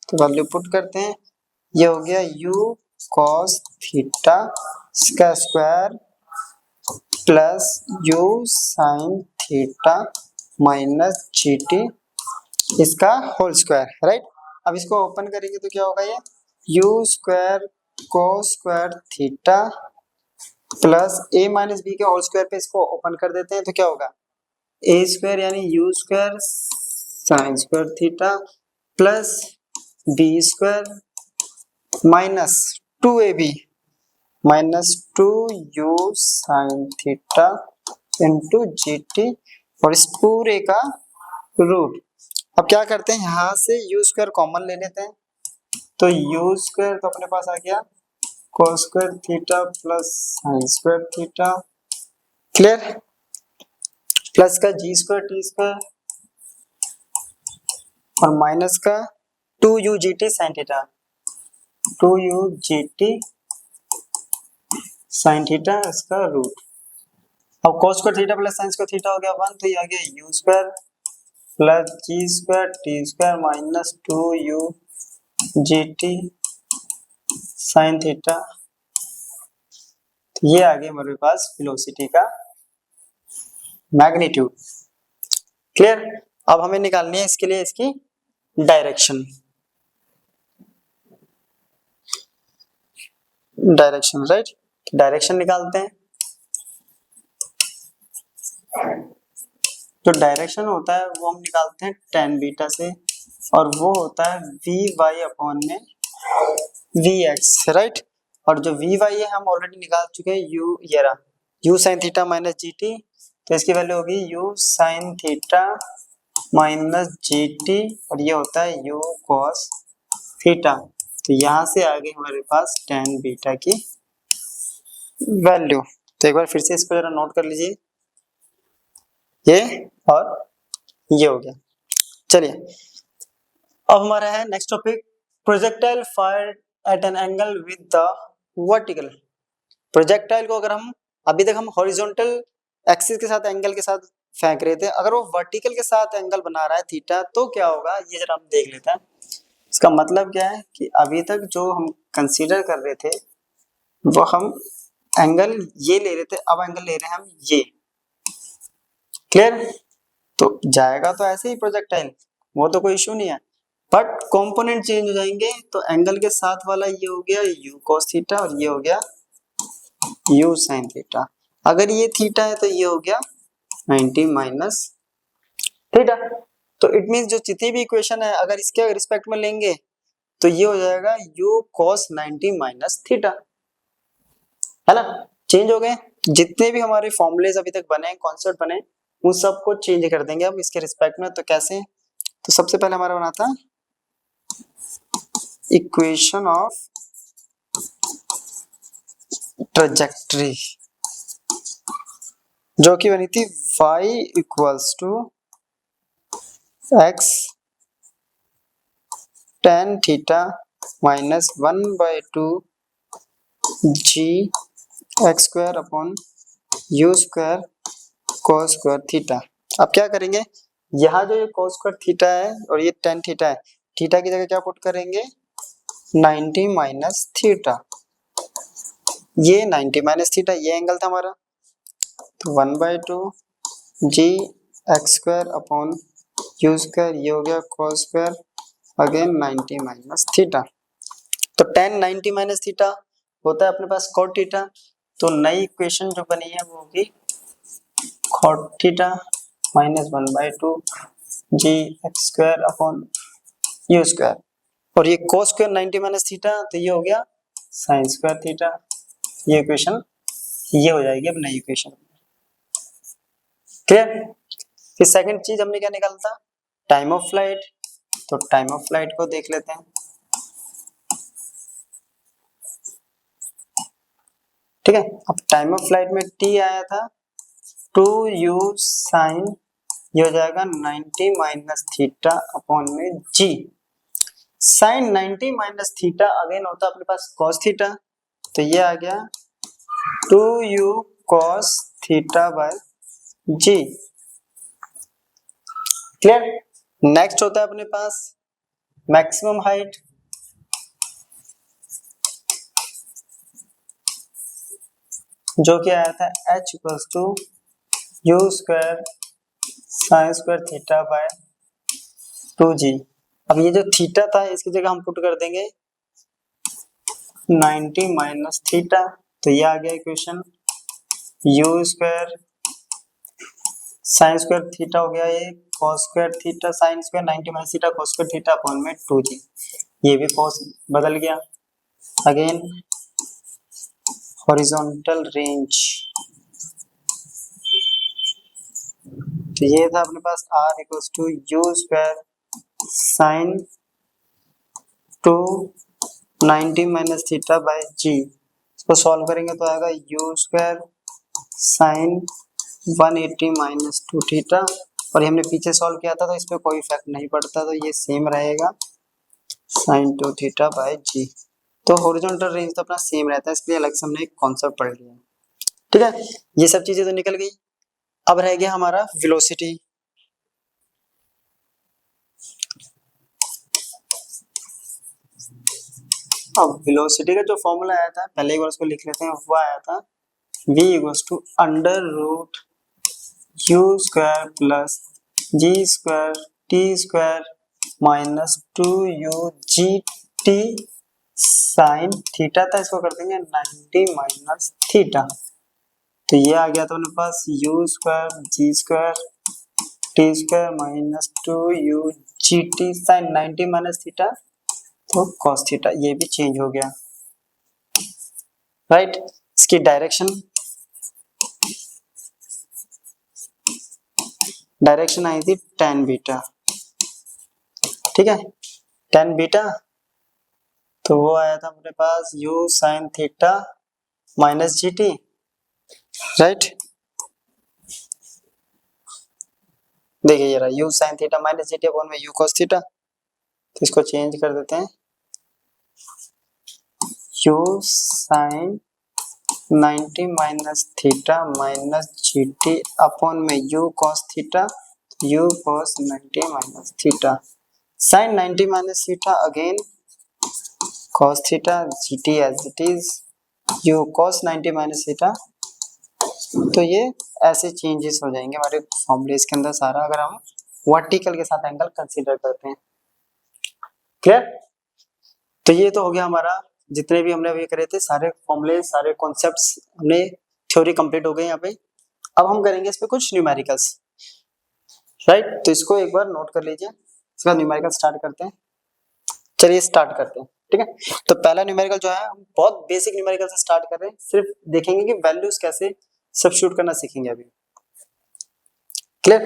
तो वैल्यू पुट करते हैं, ये हो गया u cos थीटा का square plus u sin theta minus g t इसका होल स्क्वायर, राइट। अब इसको ओपन करेंगे तो क्या होगा, ये u square cos square theta plus a minus b के होल स्क्वायर पे इसको ओपन कर देते हैं तो क्या होगा, a स्क्वायर यानी u square sine square theta plus b square minus 2ab minus 2u sign theta into G T और इस पूरे का रूट। अब क्या करते हैं, यहाँ से u स्क्वायर कॉमन ले लेते हैं तो यू स्क्वायर तो अपने पास आ गया cos square theta plus sine square theta, clear, plus का जी स्क्वायर टी स्क्वायर और माइनस का 2u gt sine theta, 2u gt sine theta इसका रूट। अब cos square theta plus sine square theta हो गया 1, तो ये आ गया u square plus g square t square minus 2u gt sine theta. ये आ गया हमारे पास वेलोसिटी का मैग्नीट्यूड, क्लियर। अब हमें निकालनी है इसके लिए इसकी डायरेक्शन, राइट, डायरेक्शन निकालते हैं। जो डायरेक्शन होता है वो हम निकालते हैं tan बीटा से, और वो होता है वी वाई अपॉन में वी एक्स, राइट। और जो वी वाई है हम ऑलरेडी निकाल चुके हैं, यू ये रहा, you sine theta minus g T, तो इसकी वैल्यू होगी you sine theta minus g T, और ये होता है यू कॉस थीटा। तो यहाँ से आगे हमारे पास tan बीटा की वैल्यू, तो एक बार फिर से इसको जरा नोट कर लीजिए, ये और ये हो गया। चलिए अब हमारा है next topic, projectile fire eight an angle with the vertical. Projectile को अगर हम अभी तक हम हॉरिजॉन्टल एक्सिस के साथ एंगल के साथ फेंक रहे थे, अगर वो वर्टिकल के साथ एंगल बना रहा है थीटा, तो क्या होगा ये जरा हम देख लेते हैं। इसका मतलब क्या है कि अभी तक जो हम कंसीडर कर रहे थे वो हम एंगल ये ले रहे थे, अब एंगल ले रहे हैं हम ये, क्लियर। तो जाएगा तो ऐसे ही प्रोजेक्टाइल, वो तो कोई इशू नहीं है, बट कंपोनेंट चेंज हो जाएंगे। तो एंगल के साथ वाला ये हो गया यू cos थीटा और ये हो गया यू sin थीटा। अगर ये थीटा है तो ये हो गया 90 माइनस थीटा। तो इट मींस जो जितनी भी इक्वेशन है अगर इसके रिस्पेक्ट में लेंगे तो ये हो जाएगा u cos 90 माइनस थीटा, है ना। चेंज हो गए जितने भी हमारे फॉर्मूलेज अभी तक बने, कॉन्सेप्ट बने, उन सबको चेंज कर देंगे अब इसके रिस्पेक्ट में। तो कैसे, तो सबसे पहले हमारा बना था इक्वेशन ऑफ ट्रेजेक्टरी, जो कि बनी थी y equals to x tan theta minus 1/2 g x स्क्वायर upon u square cos square theta. अब क्या करेंगे, यहाँ जो ये cos स्क्वायर थीटा है और ये tan थीटा है, थीटा की जगह क्या पुट करेंगे 90 माइनस थीटा, ये 90 माइनस थीटा, ये एंगल था हमारा, तो 1/2 g x square upon u square, ये हो गया cos square again 90 minus theta. तो tan 90 माइनस थीटा होता है अपने पास cot थीटा, तो नई इक्वेशन जो बनी है वो होगी cot theta minus 1/2 g x square upon u square, और ये cos स्क्वायर 90 माइनस थीटा, तो ये हो गया sin स्क्वायर थीटा। ये इक्वेशन ये हो जाएगी अब नई इक्वेशन, क्लियर। फिर सेकंड चीज हमने क्या निकाला था, टाइम ऑफ फ्लाइट। तो टाइम ऑफ फ्लाइट को देख लेते हैं, ठीक है। अब टाइम ऑफ फ्लाइट में टी आया था 2u साइन, ये हो जाएगा 90 माइनस थीटा अपॉन में जी साइन 90 माइनस थीटा, अगेन होता है अपने पास cos थीटा, तो ये आ गया 2u cos theta by g, clear. Next होता है अपने पास मैक्सिमम हाइट, जो कि आया था h equals to u square sine square theta by 2g। अब ये जो थीटा था इसकी जगह हम पुट कर देंगे 90 माइनस थीटा, तो ये आ गया equation you square sine square theta हो गया, ये cos square theta sine square 90 minus theta cos square theta upon में 2g, ये भी cos बदल गया। अगेन हॉरिजॉन्टल रेंज, तो ये था अपने पास r equals to u square sine 2 90 minus theta by g. इसको सॉल्व करेंगे तो आएगा u square sine 180 minus 2 theta, और ये हमने पीछे सॉल्व किया था तो इस पर कोई इफेक्ट नहीं पड़ता, तो ये सेम रहेगा साइन 2 थीटा बाय जी। तो हॉरिजॉन्टल रेंज तो अपना सेम रहता है, इसलिए अलग से हमने एक कॉन्सेप्ट पढ़ लिया। ठीक है, ये सब चीजें तो निकल गई। अब रह गया हमारा वेलोसिटी। अब वेलोसिटी का जो फॉर्मूला आया था, पहले एक बार उसको लिख लेते हैं, वो आया था v equals to under root u square plus g square t square minus 2u g t sine theta था, इसको कर देंगे 90 माइनस थीटा। तो ये आ गया था अपने पास u square g square t square minus 2u g t sine 90 minus theta, तो cos थीटा। ये भी चेंज हो गया, राइट। इसकी डायरेक्शन आई थी tan बीटा, ठीक है, tan बीटा। तो वो आया था अपने पास u sine theta minus g t, right. देखिए ये रहा u sine theta minus g t upon में u cos थीटा। तो इसको चेंज कर देते हैं, u sine 90 minus theta minus g t upon में u cos theta, u cos 90 minus theta sine 90 minus theta again cos theta gt as it is u cos 90 minus theta. तो ये ऐसे changes हो जाएंगे हमारे फॉर्मूले के अंदर सारा, अगर हम वर्टिकल के साथ एंगल कंसीडर करते हैं। क्लियर? तो ये तो हो गया हमारा, जितने भी हमने अभी करे थे सारे फॉर्मूले सारे कॉन्सेप्ट्स, हमने थ्योरी कंप्लीट हो गई यहाँ पे। अब हम करेंगे इस पे कुछ न्यूमेरिकल्स, राइट। तो इसको एक बार नोट कर लीजिए, इसका न्यूमेरिकल स्टार्ट करते हैं। चलिए स्टार्ट करते हैं, ठीक है। तो पहला न्यूमेरिकल जो है हम बहुत बेसिक न्यूमेरिकल से स्टार्ट कर रहे हैं, सिर्फ देखेंगे कि वैल्यूज कैसे सब्स्टिट्यूट करना सीखेंगे अभी। क्लियर?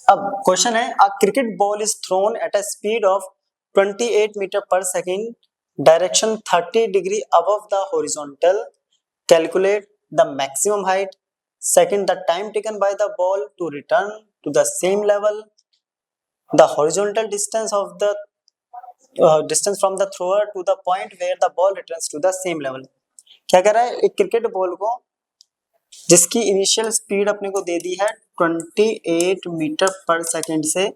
अब क्वेश्चन है, a cricket ball is thrown at a speed of 28 metre per second, direction 30 degree above the horizontal, calculate the maximum height, second the time taken by the ball to return to the same level, the horizontal distance of the distance from the thrower to the point where the ball returns to the same level. क्या कह रहा है, एक cricket ball को जिसकी initial speed अपने को दे दी है 28 मीटर पर सेकंड से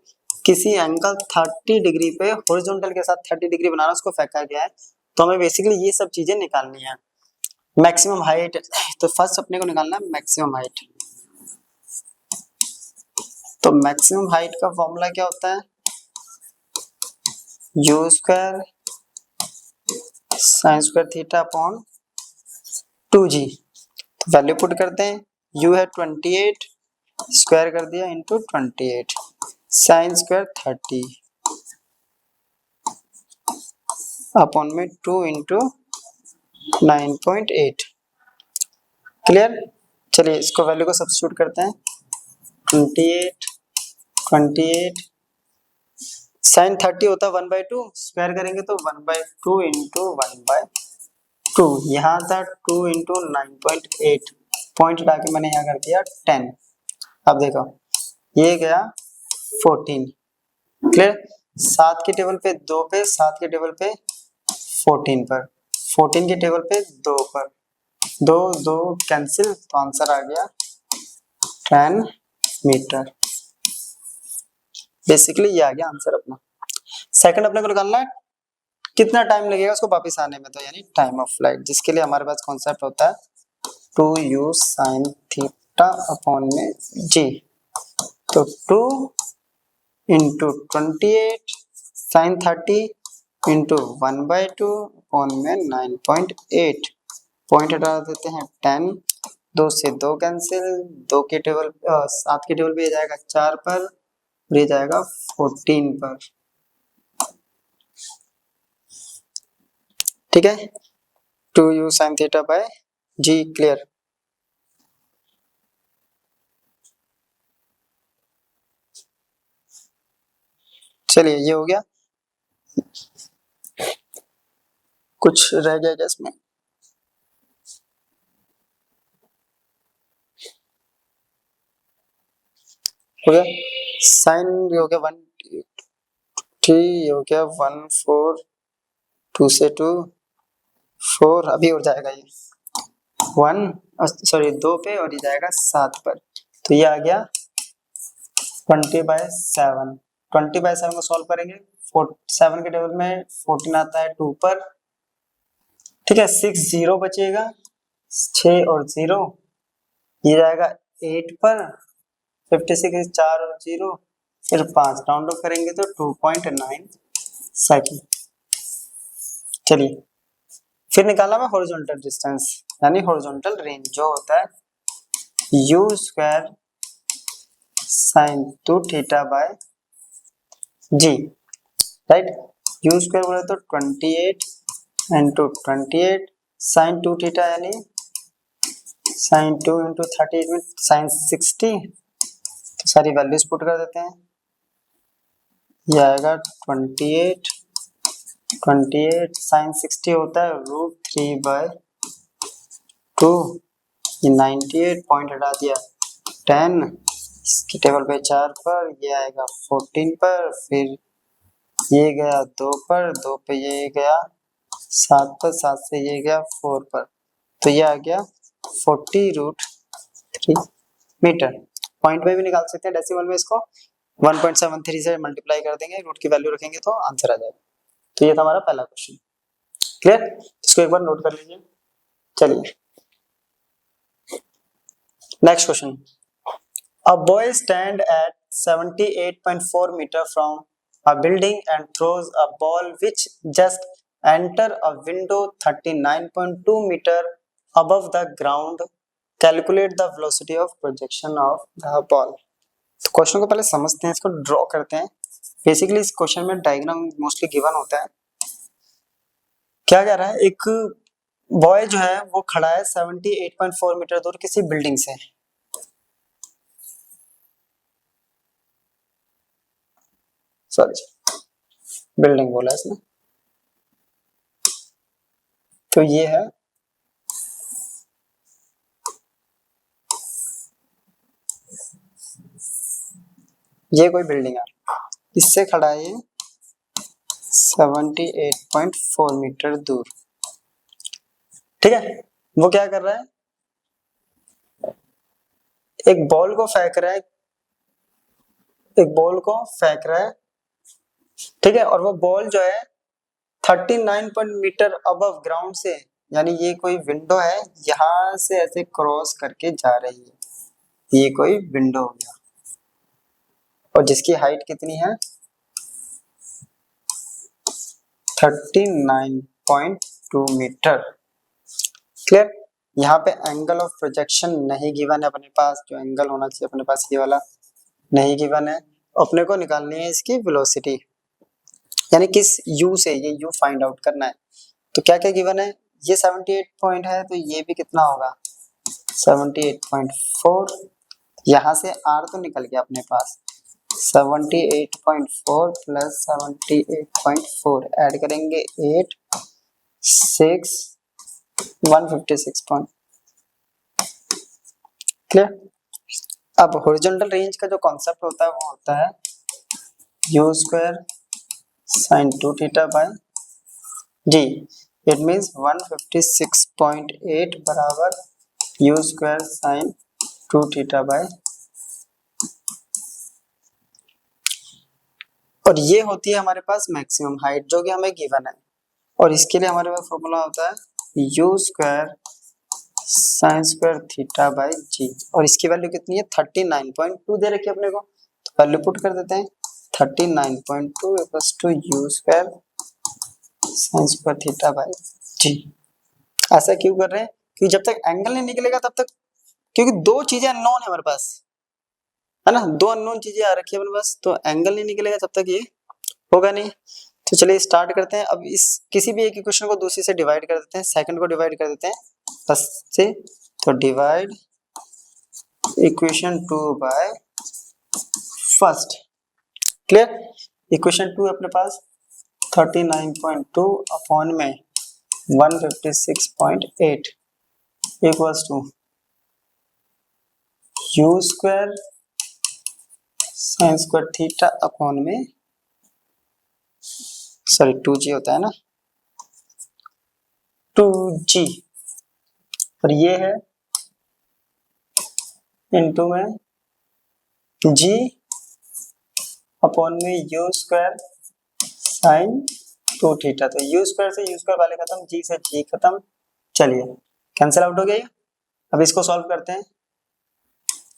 किसी एंगल 30 डिग्री पे हॉरिजॉन्टल के साथ 30 डिग्री बनाना उसको फेंका गया है, तो हमें बेसिकली ये सब चीजें निकालनी है। मैक्सिमम हाइट, तो फर्स्ट अपने को निकालना है मैक्सिमम हाइट। तो मैक्सिमम हाइट का फॉर्मूला क्या होता है, you square sine square theta upon 2g। तो वैल्यू पुट करते हैं, u है 28 स्क्वायर कर दिया इंटू 28 साइन स्क्वायर 30 अपॉन में 2 इंटू 9.8। क्लियर? चलिए इसको वैल्यू को सब्स्टिट्यूट करते हैं, 28 साइन 30 होता है 1/2, स्क्वायर करेंगे तो 1/2 इंटू 1/2, यहाँ था 2 इंटू 9.8, पॉइंट हटा के मैंने यहाँ कर दिया 10। अब देखो ये गया 14। क्लियर? 7 के टेबल पे 2 पे, 7 के टेबल पे 14 पर, 14 के टेबल पे 2 पर, 2 2 कैंसिल, तो आंसर आ गया 10 मीटर। बेसिकली ये आ गया आंसर अपना। सेकंड अपने को निकालना है कितना टाइम लगेगा उसको वापस आने में, तो यानी टाइम ऑफ फ्लाइट, जिसके लिए हमारे पास कॉन्सेप्ट होता है 2u साइन थीटा अपॉन में g। तो 2 इंटू 28 साइन 30 इंटू 1/2 अपॉन में 9.8, पॉइंट हटा देते हैं 10, 2 से 2 कैंसिल, 2 के टेबल 7 के टेबल पे जाएगा 4 पर, ये जाएगा 14 पर। ठीक है, 2u sign theta bye g। Clear? चलिए ये हो गया। कुछ रह गया क्या इसमें? हो गया साइन, हो गया 1 3, हो गया 1 4, 2 से 2 4, अभी हो जाएगा ये 1 सॉरी 2 पे और ये जाएगा 7 पर, तो ये आ गया 20/7। 20/7 को सॉल्व करेंगे, 7 के टेबल में 14 आता है 2 पर, ठीक है 6 0 बचेगा, 6 और 0 ये जाएगा 8 पर, 56 4 और 0 फिर 5 राउंड ऑफ करेंगे तो 2.9 सेकेंड। चलिए फिर निकाला मैं हॉरिजॉन्टल डिस्टेंस यानी हॉरिजॉन्टल रेंज, जो होता है u square sine 2 theta bye g, right. u square बोले तो 28 इंटू 28 साइन 2 थीटा यानी साइन 2 इंटू 30 में साइन 60, तो सारी वैल्यूज पुट कर देते हैं, ये आएगा 28 साइन 60 होता है √3/2, ये 98 पॉइंट हटा दिया 10, इसकी टेबल पे 4 पर, ये आएगा 14 पर, फिर ये गया 2 पर, 2 पे ये गया 7 पर, 7 से ये गया 4 पर, तो ये आ गया 40√3 मीटर। पॉइंट में भी निकाल सकते हैं, डेसिमल में इसको 1.73 से मल्टीप्लाई कर देंगे, रूट की वैल्यू रखेंगे तो आंसर आ जाएगा। तो ये था हमारा पहला क्वेश्चन, क्लियर, इसको एक बार नोट कर लीजिए। चलिए next question, a boy stand at 78.4 meter from a building and throws a ball which just enter a window 39.2 meter above the ground, calculate the velocity of projection of the ball। तो question को पहले समझते हैं, इसको draw करते हैं। Basically इस question में डायग्राम मोस्टली गिवन होता है। क्या कह रहा है, एक बॉय जो है वो खड़ा है 78.4 मीटर दूर किसी बिल्डिंग से, सॉरी बिल्डिंग बोला इसने, तो ये है ये कोई बिल्डिंग है, इससे खड़ा है ये 78.4 मीटर दूर, ठीक है। वो क्या कर रहा है, एक बॉल को फेंक रहा है, ठीक है, और वो बॉल जो है 39 मीटर अबव ग्राउंड से, यानी ये कोई विंडो है, यहां से ऐसे क्रॉस करके जा रही है, ये कोई विंडो हो गया, और जिसकी हाइट कितनी है 39.2 मीटर, क्लियर। यहाँ पे एंगल ऑफ प्रोजेक्शन नहीं गिवन है अपने पास, जो एंगल होना चाहिए अपने पास ये वाला नहीं गिवन है, अपने को निकालनी है इसकी वेलोसिटी, यानी किस u से, ये u फाइंड आउट करना है। तो क्या क्या गिवन है, ये 78 पॉइंट है, तो ये भी कितना होगा 78.4, यहाँ से r तो निकल गया अपने पास 78.4 प्लस 78.4 ऐड करेंगे 8 6 156 पॉइंट, क्लियर। अब हॉरिजॉन्टल रेंज का जो कॉन्सेप्ट होता है वो होता है u square sine 2 theta bye g, it means 156.8 बराबर u square sine 2 theta bye, और ये होती है हमारे पास मैक्सिमम हाइट जो कि हमें गिवन है, और इसके लिए हमारे पास फॉर्मूला होता है u square sine square theta by g, और इसकी वैल्यू कितनी है 39.2 दे रखी है अपने को, तो वैल्यू पुट कर देते हैं 39.2 equals to u square sine square theta by g. ऐसा क्यों कर रहे हैं, क्योंकि जब तक एंगल नहीं निकलेगा तब तक, क्योंकि दो चीजें अननोन है हमारे पास, है ना, दो अननोन चीजें आ रखी है अपने पास, तो एंगल नहीं निकलेगा तब तक ये होगा नहीं। तो चलिए स्टार्ट करते हैं। अब इस किसी भी एक इक्वेशन को दूसरी से डिवाइड कर देते हैं, सेकंड को डिवाइड कर देते हैं प्लस से, तो divide equation 2 by first, clear. Equation 2 अपने पास 39.2 अपॉन में 156.8 equals to u square sine square theta upon में, सॉरी 2g होता है ना, 2g, और ये है इनटू में g अपॉन में यू स्क्वायर साइन 2 थीटा। तो यू स्क्वायर से यू स्क्वायर वाले खत्म, g से g खत्म, चलिए कैंसिल आउट हो गया। अब इसको सॉल्व करते हैं,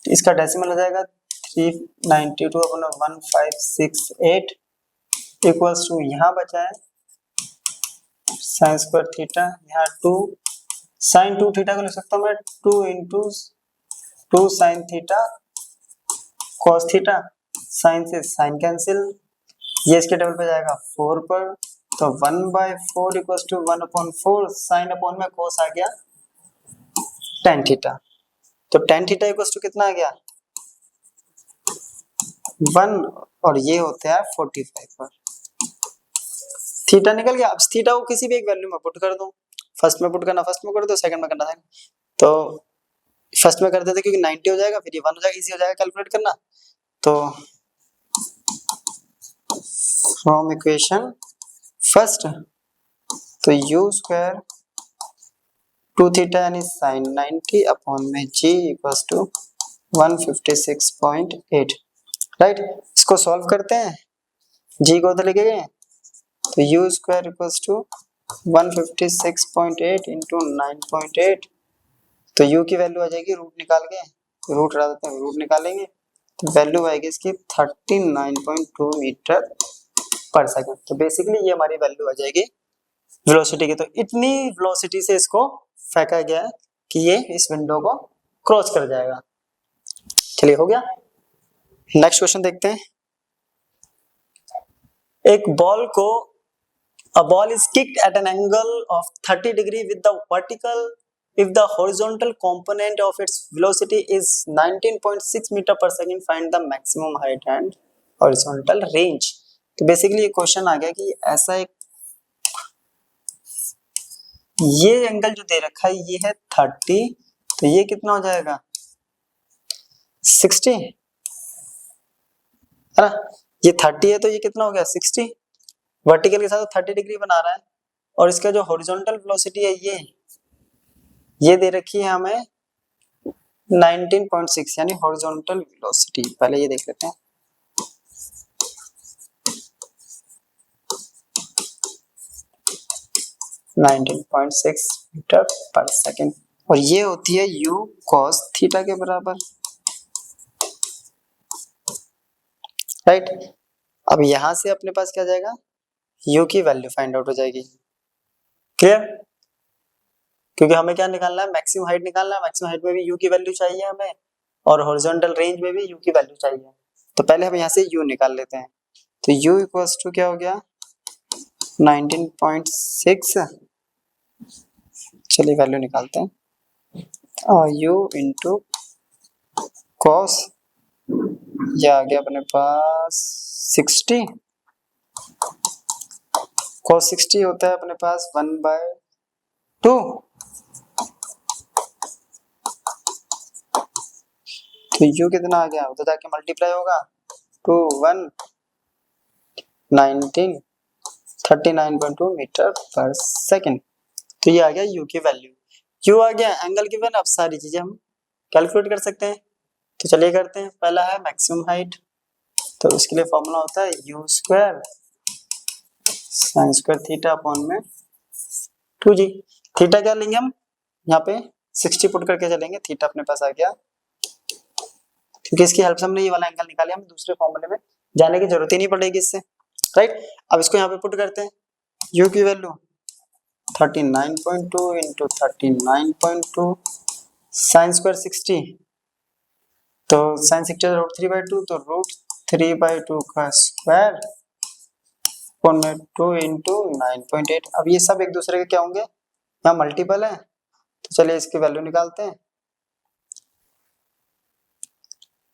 इसका डेसिमल हो जाएगा 392 अपॉन 1568 इक्वल्स टू, यहाँ बचा है साइन स्क्वायर थीटा, यहाँ 2 साइन 2 थीटा को लिख सकता हूँ मैं 2 into 2 sine theta cos theta, sine से साइन कैंसिल, ये इसके टेबल पे जाएगा 4 पर, तो 1/4 इक्वल्स टू 1/4 साइन अपॉन में कॉस आ गया tan थीटा। तो tan थीटा इक्वल्स टू कितना आ गया 1, और ये होता है 45 पर। थीटा निकल गया। अब थीटा को किसी भी एक वैल्यू में पुट कर दो, फर्स्ट में पुट करना फर्स्ट में कर दो, सेकंड में करना सेकंड, तो फर्स्ट में कर देते क्योंकि 90 हो जाएगा, फिर ये 1 हो जाएगा, इजी हो जाएगा कैलकुलेट करना। तो फ्रॉम इक्वेशन फर्स्ट, तो यू स्क्वायर 2 थीटा यानी साइन 90 अपॉन में g इक्वल्स टू 156.8, राइट। इसको सॉल्व करते हैं, g को उधर लेके गए, तो u square equals to 156.8 into 9.8, तो u की वैल्यू आ जाएगी, रूट निकाल के रूट हटा देते हैं, रूट निकालेंगे तो वैल्यू आएगी इसकी 39.2 मीटर पर सेकंड। तो बेसिकली ये हमारी वैल्यू आ जाएगी वेलोसिटी की। तो इतनी वेलोसिटी से इसको फेंका गया है कि ये इस विंडो को क्रॉस कर जाएगा। चलिए हो गया। नेक्स्ट क्वेश्चन देखते हैं। एक बॉल को, a ball is kicked at an angle of 30 degree with the vertical, if the horizontal component of its velocity is 19.6 meter per second, find the maximum height and horizontal range। तो basically ये question आ गया कि ऐसा एक, ये angle जो दे रखा है ये है 30, तो ये कितना हो जाएगा 60 है ना, ये 30 है तो ये कितना हो गया 60, वर्टिकल के साथ 30 डिग्री बना रहा है, और इसका जो हॉरिजॉन्टल वेलोसिटी है ये दे रखी है हमें 19.6 यानी हॉरिजॉन्टल वेलोसिटी। पहले ये देख लेते हैं, (19.6 मीटर पर सेकेंड, और ये होती है u cos थीटा के बराबर, राइट। अब यहां से अपने पास क्या जाएगा, u की वैल्यू फाइंड आउट हो जाएगी। क्लियर, क्योंकि हमें क्या निकालना है, मैक्सिमम हाइट निकालना है। मैक्सिमम हाइट में भी u की वैल्यू चाहिए हमें, और हॉरिजॉन्टल रेंज में भी u की वैल्यू चाहिए। तो पहले हम यहाँ से u निकाल लेते हैं, तो u इक्वल्स टू क्या हो गया 19.6, चलिए वैल्यू निकालते हैं, और u इंटू कॉस, ये आ गया अपने पास 60, cos 60 होता है अपने पास 1/2, तो u कितना आ गया, उधर जाके मल्टीप्लाई होगा 2 1 19 39.2 मीटर पर सेकंड। तो ये आ गया u की वैल्यू, u आ गया, एंगल गिवन। अब सारी चीजें हम कैलकुलेट कर सकते हैं, तो चलिए करते हैं। पहला है मैक्सिमम हाइट, तो उसके लिए फॉर्मूला होता है u square sine square theta upon में 2g। थीटा क्या लेंगे हम, यहाँ पे 60 पुट करके चलेंगे, थीटा अपने पास आ गया, क्योंकि इसकी हेल्प से हमने ये वाला एंगल निकाला, हम दूसरे फॉर्मूले में जाने की जरूरत ही नहीं पड़ेगी इससे, राइट। अब इसको यहाँ पे पुट करते हैं, u की वैल्यू 39.2 इंटू 39.2 साइन स्क्वायर 60, तो साइन 60 √3/2, तो √3/2 का स्क्वायर अपॉन में 2 इंटू 9.8। अब ये सब एक दूसरे के क्या होंगे, यहाँ मल्टीपल है, तो चलिए इसकी वैल्यू निकालते हैं।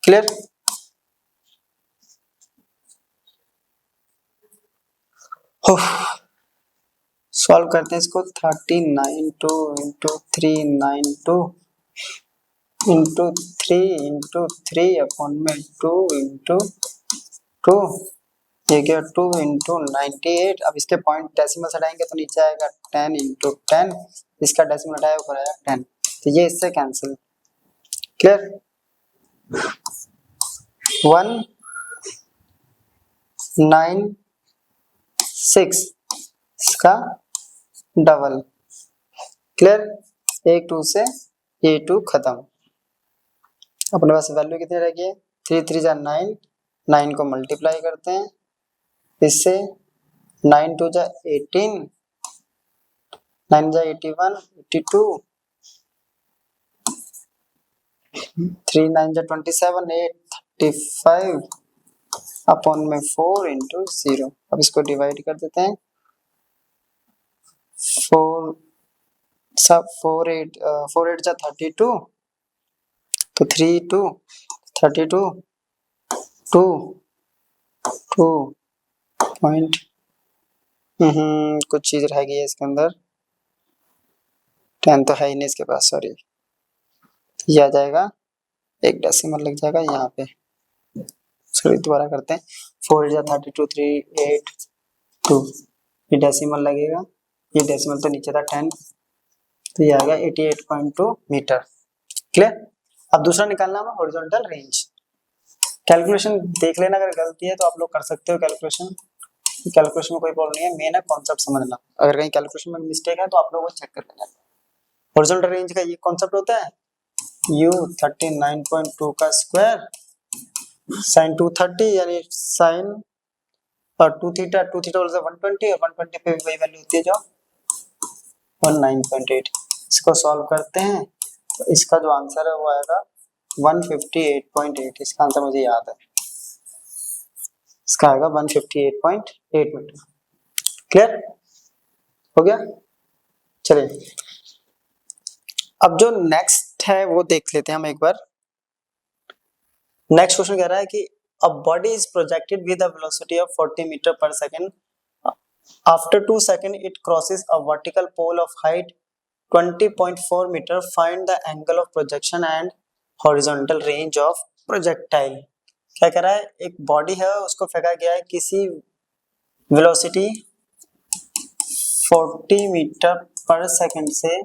क्लियर, सॉल्व करते हैं इसको 39 इंटू 392 इंटू 3 अपॉन में 2 इंटू 2, ये क्या 2 इंटू 98। अब इसके पॉइंट डेसिमल हटाएंगे तो नीचे आएगा 10 इंटू 10, इसका डेसिमल हटाया ऊपर आएगा 10, तो ये इससे कैंसिल। क्लियर? 196 इसका डबल। क्लियर? एक 2 से ये 2 खत्म। अपने पास वैल्यू कितनी रह गई है? 3 3 जा 9, 9 को मल्टीप्लाई करते हैं इससे, 9 2 जा 18, 9 जा 81, 82, 3 9 जा 27, 8 35 अपॉन में 4 इंटू 0। अब इसको डिवाइड कर देते हैं। 4 8 जा 32, तो 3 2 32 2 2 पॉइंट कुछ चीज रह गई है इसके अंदर, 10 तो है ही नहीं इसके पास, सॉरी। ये आ जाएगा, एक डेसिमल लग जाएगा यहाँ पे, सॉरी दोबारा करते हैं। 4 8 जा 32, 3 8 2, ये डेसिमल लगेगा, ये डेसिमल तो नीचे था 10, तो ये आ गया 88.2 मीटर। क्लियर? अब दूसरा निकालना है हॉरिजॉन्टल रेंज। कैलकुलेशन देख लेना, अगर गलती है तो आप लोग कर सकते हो कैलकुलेशन, कैलकुलेशन में कोई प्रॉब्लम नहीं है, मेन है कॉन्सेप्ट समझना। अगर कहीं कैलकुलेशन में मिस्टेक है तो आप लोग वो चेक कर लेना। हॉरिजॉन्टल रेंज का ये कॉन्सेप्ट होता है u 39.2 का स्क्वायर sin 230, यानी sin और 2 थीटा 120 और 120 पे भी वही वैल्यू होती है जो 19.8। इसको सॉल्व करते हैं तो इसका जो आंसर है वो आएगा 158.8। इसका आंसर मुझे याद है, इसका आएगा 158.8 मीटर। क्लियर हो गया? चलिए अब जो नेक्स्ट है वो देख लेते हैं हम एक बार। नेक्स्ट क्वेश्चन कह रहा है कि a body is projected with a velocity of 40 meter per second. After 2 seconds it crosses a vertical pole of height 20.4 meter. Find the angle of projection and horizontal range of projectile. क्या कह रहा है? एक body है, उसको फेंका गया है किसी वेलोसिटी 40 मीटर पर सेकंड से,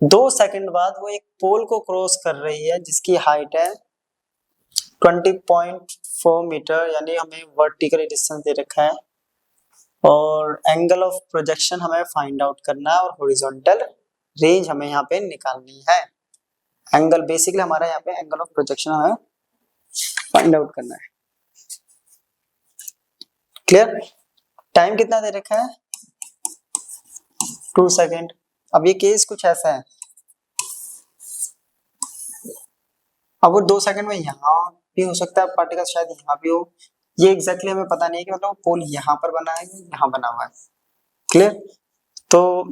2 सेकंड बाद वो एक पोल को क्रॉस कर रही है जिसकी हाइट है 20.4 मीटर, यानी हमें वर्टिकल डिस्टेंस दे रखा है, और एंगल ऑफ प्रोजेक्शन हमें फाइंड आउट करना है, और हॉरिजॉन्टल रेंज हमें यहाँ पे निकालनी है। एंगल बेसिकली हमारा यहाँ पे एंगल ऑफ प्रोजेक्शन हमें फाइंड आउट करना है। क्लियर? टाइम कितना दे रखा है? 2 सेकेंड। अब ये केस कुछ ऐसा है, अब वो 2 सेकंड में यहाँ भी हो सकता है पार्टिकल, शायद यहाँ भी हो, ये एग्जैक्टली हमें पता नहीं है कि मतलब पोल यहाँ पर बना है या यहाँ बना हुआ है। क्लियर? तो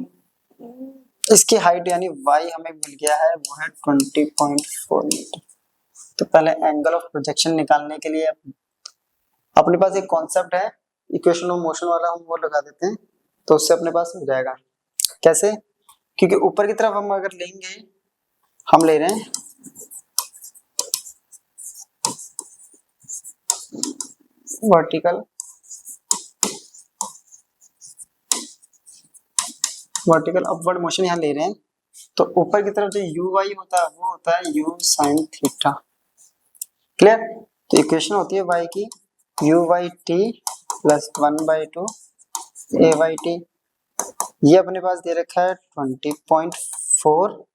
इसकी हाइट यानी y हमें मिल गया है, वो है 20.4 मीटर। तो पहले एंगल ऑफ प्रोजेक्शन निकालने के लिए अपने पास एक कॉन्सेप्ट है, इक्वेशन ऑफ मोशन वाला, हम वो लगा देते हैं तो उससे अपने पास हो जाएगा। कैसे? क्योंकि ऊपर की तरफ हम अगर लेंगे, हम ले रहे हैं वर्टिकल अपवर्ड मोशन यहाँ ले रहे हैं, तो ऊपर की तरफ जो यू वाई होता है वो होता है यू साइन थीटा। क्लियर? तो इक्वेशन होती है y की u y t plus 1/2 a y t. ये अपने पास दे रखा है 20.4।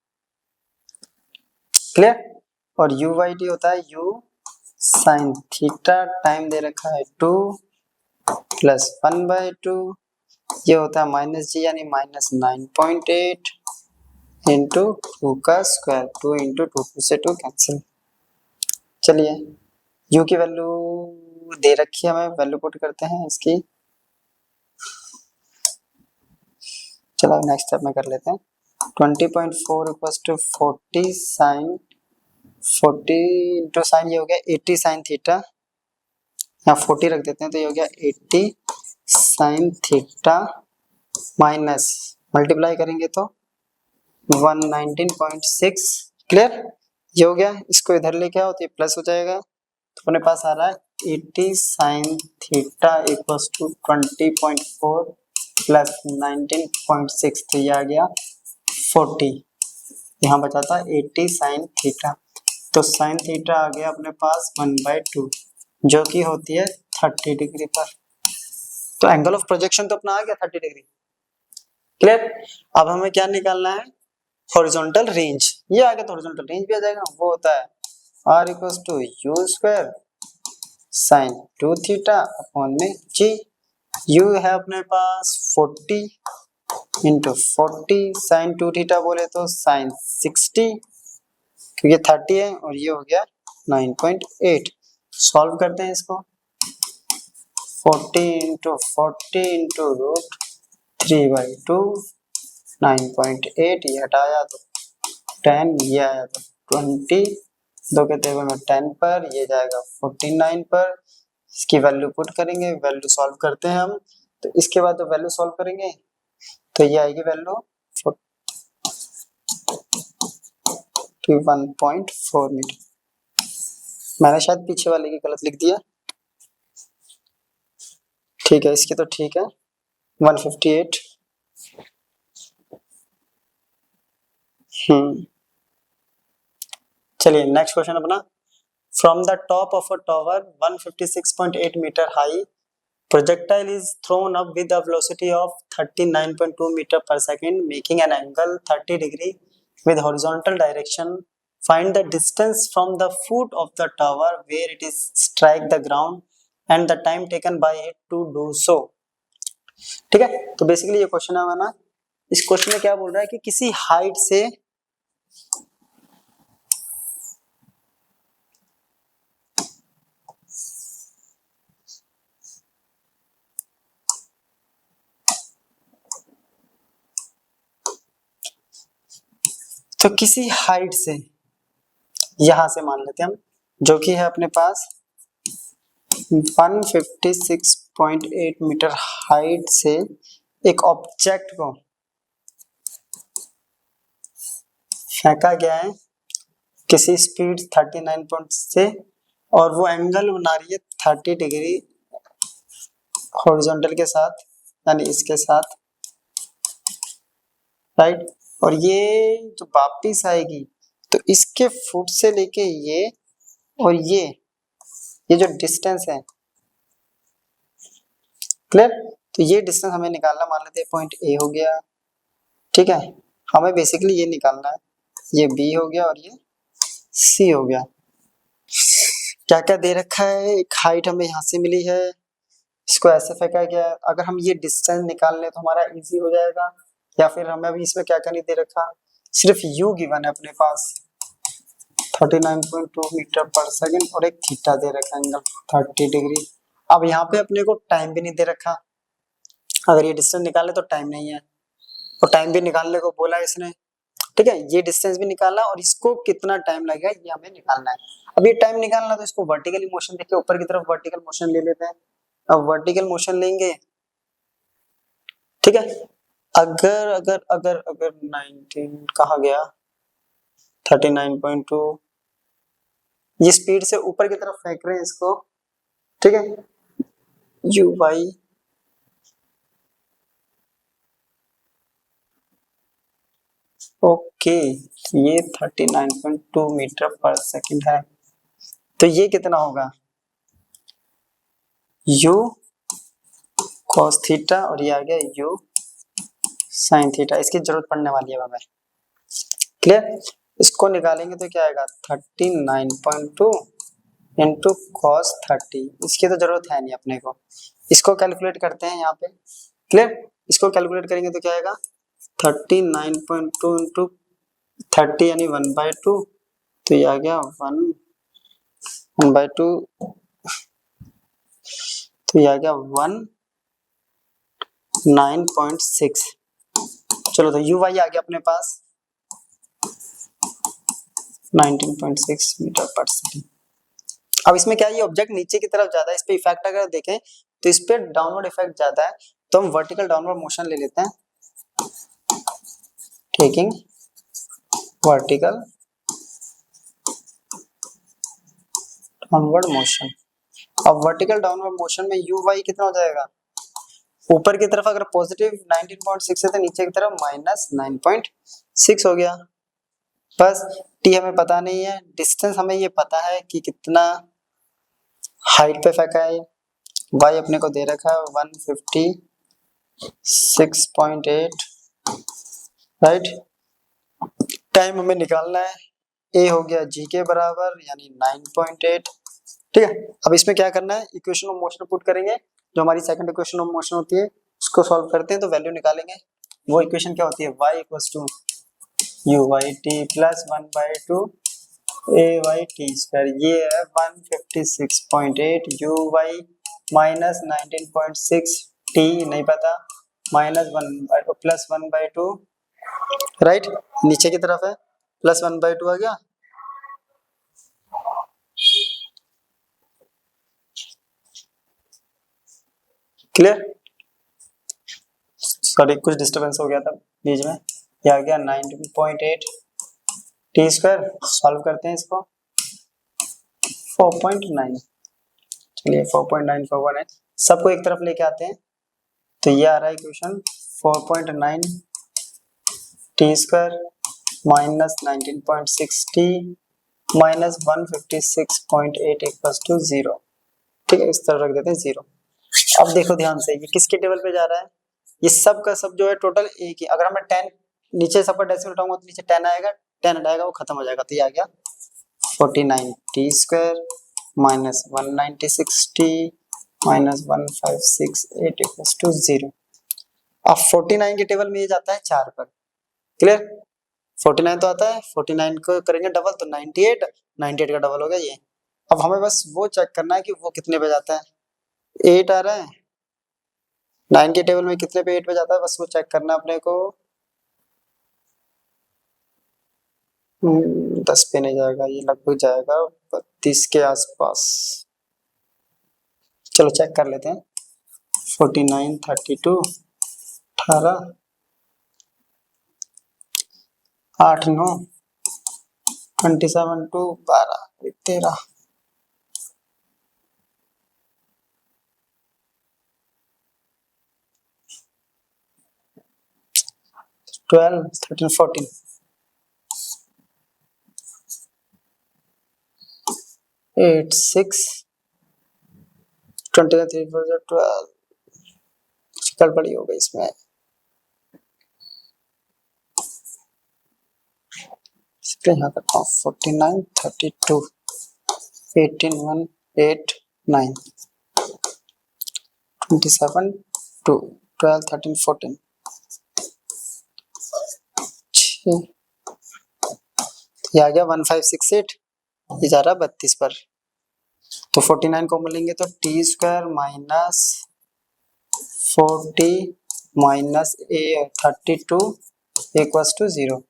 क्लियर? और यू वाई टी होता है यू साइन थीटा, टाइम दे रखा है 2 प्लस 1/2, ये होता है माइनस जी यानी माइनस 9.8 इंटू 2 का स्क्वायर, 2 इंटू 2 से 2 कैंसिल। चलिए u की वैल्यू दे रखी है, हमें वैल्यू पुट करते हैं इसकी। चलो नेक्स्ट स्टेप में कर लेते हैं। 20.4 equals to 40 sine 40 into sine, ये हो गया 80 साइन थीटा, यहाँ 40 रख देते हैं तो ये हो गया 80 साइन थीटा माइनस मल्टीप्लाई करेंगे तो 119.6। क्लियर, ये हो गया। इसको इधर लेके आओ तो ये प्लस हो जाएगा, तो अपने पास आ रहा है 80 sine theta equals to 20.4 plus 19.6, तो ये आ गया 40। यहाँ बचा था 80 साइन थीटा, तो साइन थीटा आ गया अपने पास 1/2, जो कि होती है 30 डिग्री पर। तो एंगल ऑफ प्रोजेक्शन तो अपना आ गया 30 डिग्री। क्लियर, अब हमें क्या निकालना है, हॉरिजॉन्टल रेंज। ये आ गया तो हॉरिजॉन्टल रेंज भी आ जाएगा, वो होता है r equals to u square sine 2 theta upon में g। u है अपने पास 40 इंटू 40 साइन 2 थीटा बोले तो साइन 60, क्योंकि 30 है, और ये हो गया 9.8। सॉल्व करते हैं इसको, 40 इंटू रूट 3/2 9.8, ये हटाया तो 10, ये आया तो 20, 2 के टेबल में 10 पर, ये जाएगा 49 पर। इसकी वैल्यू पुट करेंगे, वैल्यू सॉल्व करते हैं हम, तो इसके बाद तो वैल्यू सॉल्व करेंगे तो ये आएगी वैल्यू 41.4 मीटर। मैंने शायद पीछे वाले की गलत लिख दिया, ठीक है, इसकी तो ठीक है 158। चलिए नेक्स्ट क्वेश्चन अपना, from the top of a tower 156.8 metre high projectile is thrown up with a velocity of 39.2 meter per second making an angle 30 degree with horizontal direction. Find the distance from the foot of the tower where it is strike the ground and the time taken by it to do so. ठीक है, तो basically ये question है ना, इस question में क्या बोल रहा है कि किसी हाइट से तो किसी हाइट से, यहां से मान लेते हैं हम, जो कि है अपने पास 156.8 मीटर हाइट से एक ऑब्जेक्ट को फेंका गया है किसी स्पीड 39 पॉइंट से, और वो एंगल बना रही है 30 डिग्री हॉरिजॉन्टल के साथ, यानी इसके साथ, राइट। और ये जो वापिस आएगी तो इसके फुट से लेके ये और ये जो डिस्टेंस है, क्लियर, तो ये डिस्टेंस हमें निकालना, मान लेते हैं पॉइंट ए हो गया, ठीक है, हमें बेसिकली ये निकालना है, ये बी हो गया और ये सी हो गया। क्या क्या दे रखा है, एक हाइट हमें यहाँ से मिली है, इसको ऐसे फेंका गया, अगर हम ये डिस्टेंस निकाल लें तो हमारा इजी हो जाएगा, या फिर हमें अभी इसमें क्या क्या नहीं दे रखा, सिर्फ u गिवन है अपने पास 39.2 मीटर पर सेकंड और एक थीटा दे रखा है एंगल 30 डिग्री। अब यहाँ पे अपने को टाइम भी नहीं दे रखा, अगर ये डिस्टेंस निकाले तो टाइम नहीं है, और टाइम भी निकालने को बोला है इसने, ठीक है, ये डिस्टेंस भी निकालना और इसको कितना टाइम लगेगा ये हमें निकालना है। अब ये टाइम निकालना तो इसको वर्टिकली मोशन देखिए, ऊपर की तरफ वर्टिकल मोशन ले लेते हैं। अब वर्टिकल मोशन लेंगे, ठीक है, अगर अगर अगर अगर 19 कहा गया 39.2, ये स्पीड से ऊपर की तरफ फेंक रहे हैं इसको, ठीक है, यू वाई ओके, ये 39.2 मीटर पर सेकंड है, तो ये कितना होगा u cos थीटा और ये आ गया u sin थीटा, इसकी जरूरत पड़ने वाली है हमें, क्लियर। इसको निकालेंगे तो क्या आएगा 39.2 इंटू कॉस 30, इसकी तो जरूरत है नहीं अपने को, इसको कैलकुलेट करते हैं यहाँ पे, क्लियर, इसको कैलकुलेट करेंगे तो क्या आएगा 39.2 इंटू 30 यानी 1/2, तो ये आ गया 1/2, तो ये आ गया 19.6। चलो तो यू वाई आ गया अपने पास 19.6 मीटर पर सेकंड। अब इसमें क्या है, ये ऑब्जेक्ट नीचे की तरफ ज्यादा है, इस पे इफेक्ट अगर देखें तो इस पे डाउनवर्ड इफेक्ट ज्यादा है, तो हम वर्टिकल डाउनवर्ड मोशन ले लेते हैं, टेकिंग वर्टिकल डाउनवर्ड मोशन। अब वर्टिकल डाउनवर्ड मोशन में यू वाई कितना हो जाएगा, ऊपर की तरफ अगर पॉजिटिव 19.6 है तो नीचे की तरफ -9.6 हो गया। बस टी हमें पता नहीं है, डिस्टेंस हमें ये पता है कि कितना हाइट पे फेंका है, वाई अपने को दे रखा है 156.8, राइट। टाइम हमें निकालना है, ए हो गया जी के बराबर यानी 9.8, ठीक है। अब इसमें क्या करना है, इक्वेशन ऑफ मोशन पुट करेंगे, जो हमारी सेकंड इक्वेशन ऑफ मोशन होती है उसको सॉल्व करते हैं तो वैल्यू निकालेंगे। वो इक्वेशन क्या होती है, y equals to u y t plus 1/2 a y t square, ये है 156.8 यू वाई माइनस 19.6 टी नहीं पता -1/2 प्लस 1/2, राइट। नीचे की तरफ है प्लस 1/2 आ गया, क्लियर। सॉरी कुछ डिस्टरबेंस हो गया था बीच में, ये आ गया 19.8 टी स्क्वायर। सॉल्व करते हैं इसको, 4.9, चलिए 4.9 4.9 सबको एक तरफ लेके आते हैं तो ये आ रहा है equation 4.9 t square minus 19.6 t minus 156.8 equals to 0, ठीक है। इस तरह रख देते हैं 0। अब देखो ध्यान से, ये किसके टेबल पे जा रहा है, ये सब का सब जो है टोटल एक ही। अगर मैं 10 नीचे सब पर डेसिमल उठाऊंगा तो नीचे 10 आएगा, 10 हटाएगा वो खत्म हो जाएगा, तो ये आ गया 49 t square minus 196 t minus 1568 equals to 0। अब 49 के टेबल में ये जाता है 4 पर, क्लियर। 49 तो आता है, 49 को करेंगे डबल तो 98, 98 का डबल हो गया ये। अब हमें बस वो चेक करना है कि वो कितने पे जाता है, 8 आ रहा है, 9 के टेबल में कितने पे 8 पे जाता है, बस वो चेक करना है अपने को। 10 पे नहीं जाएगा, ये लगभग जाएगा 32 के आसपास। चलो चेक कर लेते हैं, 49 32 18 8 9 27 2 12 13 12 13 14 8 6 23 4 12, शिकल बड़ी हो गई इसमें। यहाँ तक 49 32 18 1 8 9 27 2 12 13 14 ये आ गया 1568, ये जा रहा है 32 पर। तो 49 कॉमन लेंगे तो t square minus 40 minus 32 equals to 0।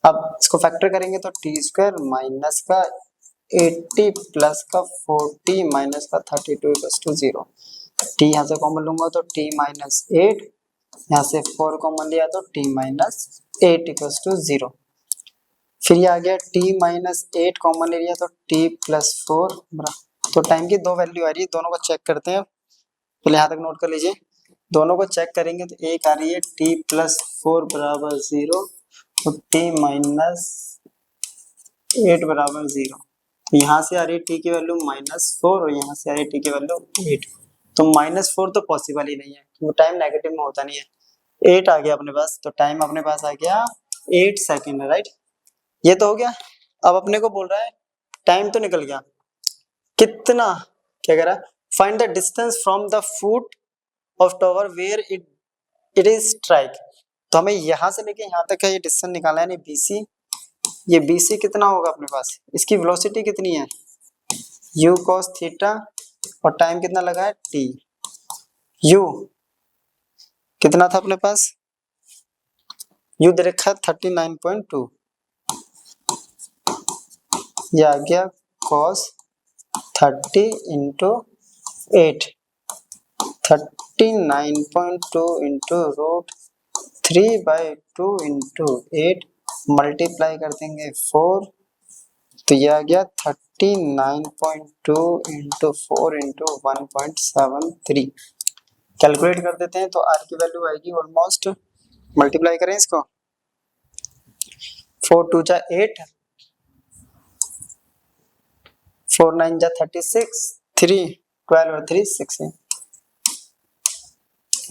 अब इसको फैक्टर करेंगे तो टी स्क्वायर माइनस का 80 प्लस का 40 माइनस का 32 इक्वल्स टू 0। टी यहाँ से कॉमन लूंगा तो टी माइनस 8, यहाँ से 4 कॉमन लिया तो टी माइनस 8 इक्वल्स टू 0। फिर ये आ गया टी माइनस 8 कॉमन ले लिया तो टी प्लस 4, तो टाइम की दो वैल्यू आ रही है, दोनों को चेक करते हैं। पहले यहाँ तक नोट कर लीजिए, दोनों को चेक करेंगे तो एक आ रही है टी प्लस 4 बराबर 0 तो टी माइनस 8 बराबर 0। तो यहाँ से आ रही है टी की वैल्यू -4 और यहाँ से आ रही है टी की वैल्यू 8। तो -4 तो पॉसिबल ही नहीं है, वो टाइम नेगेटिव में होता नहीं है। 8 आ गया अपने पास, तो टाइम अपने पास आ गया 8 सेकेंड, राइट। ये तो हो गया। अब अपने को बोल रहा है टाइम तो निकल गया, कितना, क्या कह रहा है, find the distance from the foot of tower where it is strike. तो हमें यहाँ से लेके यहाँ तक का ये डिस्टेंस निकालना है, यानी BC। ये BC कितना होगा अपने पास, इसकी वेलोसिटी कितनी है u cos थीटा और टाइम कितना लगा है t। u कितना था अपने पास, u दे रखा है 39.2, ये आ गया cos 30 into 8, 30 39.2 into root 3/2 into 8 multiply कर देंगे 4, तो ये आ गया 39.2 इंटू 4 इंटू 1.73। कैलकुलेट कर देते हैं तो आर की वैल्यू आएगी ऑलमोस्ट, मल्टीप्लाई करें इसको, 4 2 जा 8, 4 9 जा 36, 3 12 और 3 6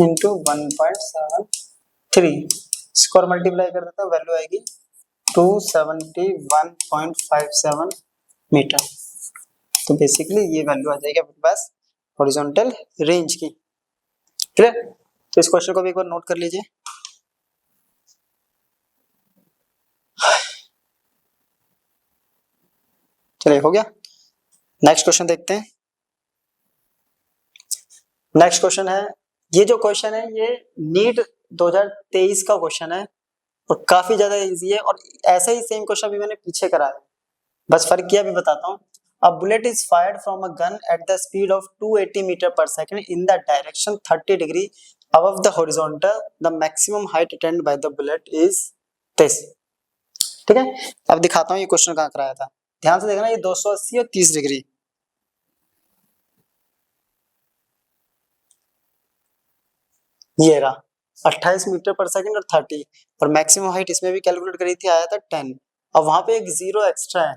इंटू 1.73, स्कोर मल्टीप्लाई कर देता हूँ, वैल्यू आएगी 271.57 मीटर। तो बेसिकली ये वैल्यू आ जाएगी अपने पास हॉरिजॉन्टल रेंज की। क्लियर? तो इस क्वेश्चन को भी एक बार नोट कर लीजिए। चलिए, हो गया। नेक्स्ट क्वेश्चन देखते हैं। नेक्स्ट क्वेश्चन है, ये जो क्वेश्चन है ये नीट 2023 का क्वेश्चन है और काफी ज्यादा इजी है, और ऐसा ही सेम क्वेश्चन भी मैंने पीछे कराया है, बस फर्क किया भी बताता हूँ। A bullet is fired from a gun at the speed of 280 meter per second in the direction 30 degree above the horizontal. The maximum height attained by the bullet is this. ठीक है, अब दिखाता हूँ ये क्वेश्चन कहाँ कराया था। ध्यान से देखना, ये 280 और 30 डिग्री, ये रहा 28 मीटर पर सेकंड और 30, और मैक्सिमम हाइट इसमें भी कैलकुलेट करी थी, आया था 10। अब वहां पे एक जीरो एक्स्ट्रा है,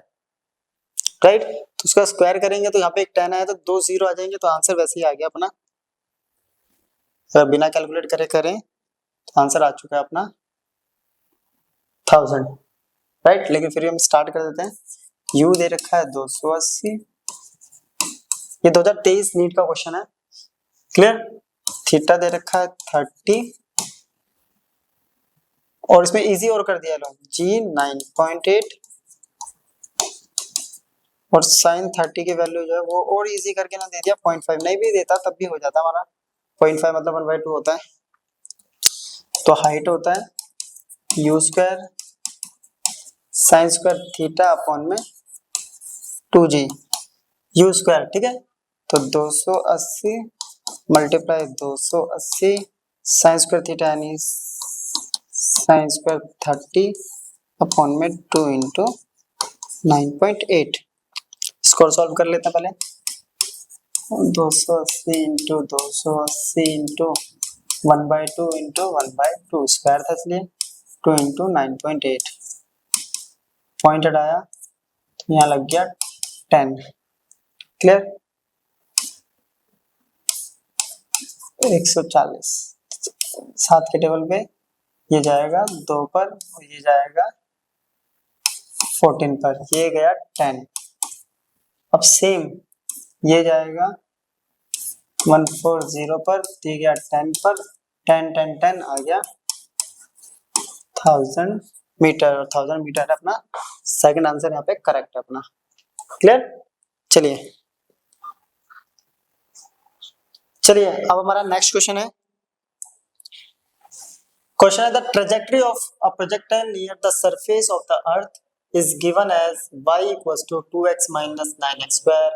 राइट, तो उसका स्क्वायर करेंगे तो यहाँ पे एक 10 आया तो 2 जीरो आ जाएंगे, तो आंसर वैसे ही आ गया अपना। अगर बिना कैलकुलेट करे करें तो आंसर आ चुका है अपना 1000, राइट। लेकिन फिर हम स्टार्ट कर देते हैं। यू दे रखा है 280, ये 2023 नीट का क्वेश्चन है। क्लियर? थीटा दे रखा है 30, और इसमें इजी और कर दिया लो, जी 9.8, और साइन 30 की वैल्यू जो है वो और इजी करके ना दे दिया 0.5, नहीं भी देता तब भी हो जाता हमारा। 0.5 मतलब 1/2 होता है। तो हाइट होता है you square sine square theta upon में 2g यू स्क्वायर, ठीक है। तो 280 मल्टीप्लाई 280 साइन स्क्वायर थीटा यानी साइन स्क्वायर 30 अपॉन में 2 इंटू 9.8। स्कोर सॉल्व कर लेते हैं पहले। 280 इंटू 280 इंटू 1/2 इंटू 1/2 स्क्वायर था, इसलिए 2 इंटू 9.8, पॉइंट हटाया तो यहाँ लग गया 10। क्लियर? 140 7 के टेबल पे ये जाएगा 2 पर और ये जाएगा 14 पर, ये गया 10। अब सेम ये जाएगा 140 पर, ये गया 10 पर, 10 10 10 आ गया 1000 मीटर, और 1000 मीटर है अपना सेकंड आंसर, यहाँ पे करेक्ट है अपना। क्लियर? चलिए अब हमारा नेक्स्ट क्वेश्चन है। क्वेश्चन है the trajectory of a projectile near the surface of the earth is given as y equals to 2x minus 9x square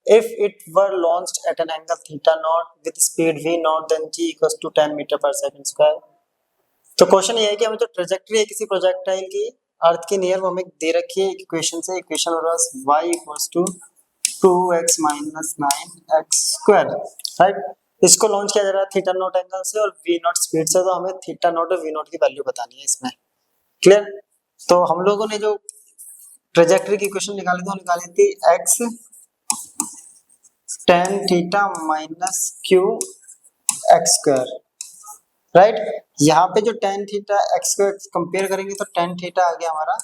if it were launched at an angle theta naught with speed v naught then g equals to 10 meter per second square। तो question ये है कि हमें जो trajectory है किसी projectile की अर्थ के नियर, वो हमें दे रखी है इक्वेशन से। इक्वेशन हो रहा है y equals to 2x minus 9x square, right. इसको लॉन्च किया जा रहा है थीटा नॉट एंगल से और v नॉट स्पीड से, तो हमें थीटा नॉट और v नॉट की वैल्यू बतानी है इसमें। क्लियर? तो हम लोगों ने जो ट्रेजेक्टरी की इक्वेशन निकाली थी वो निकाली थी x tan theta minus q x square, right. यहाँ पे जो tan थीटा x को कंपेयर करेंगे तो tan थीटा आ गया हमारा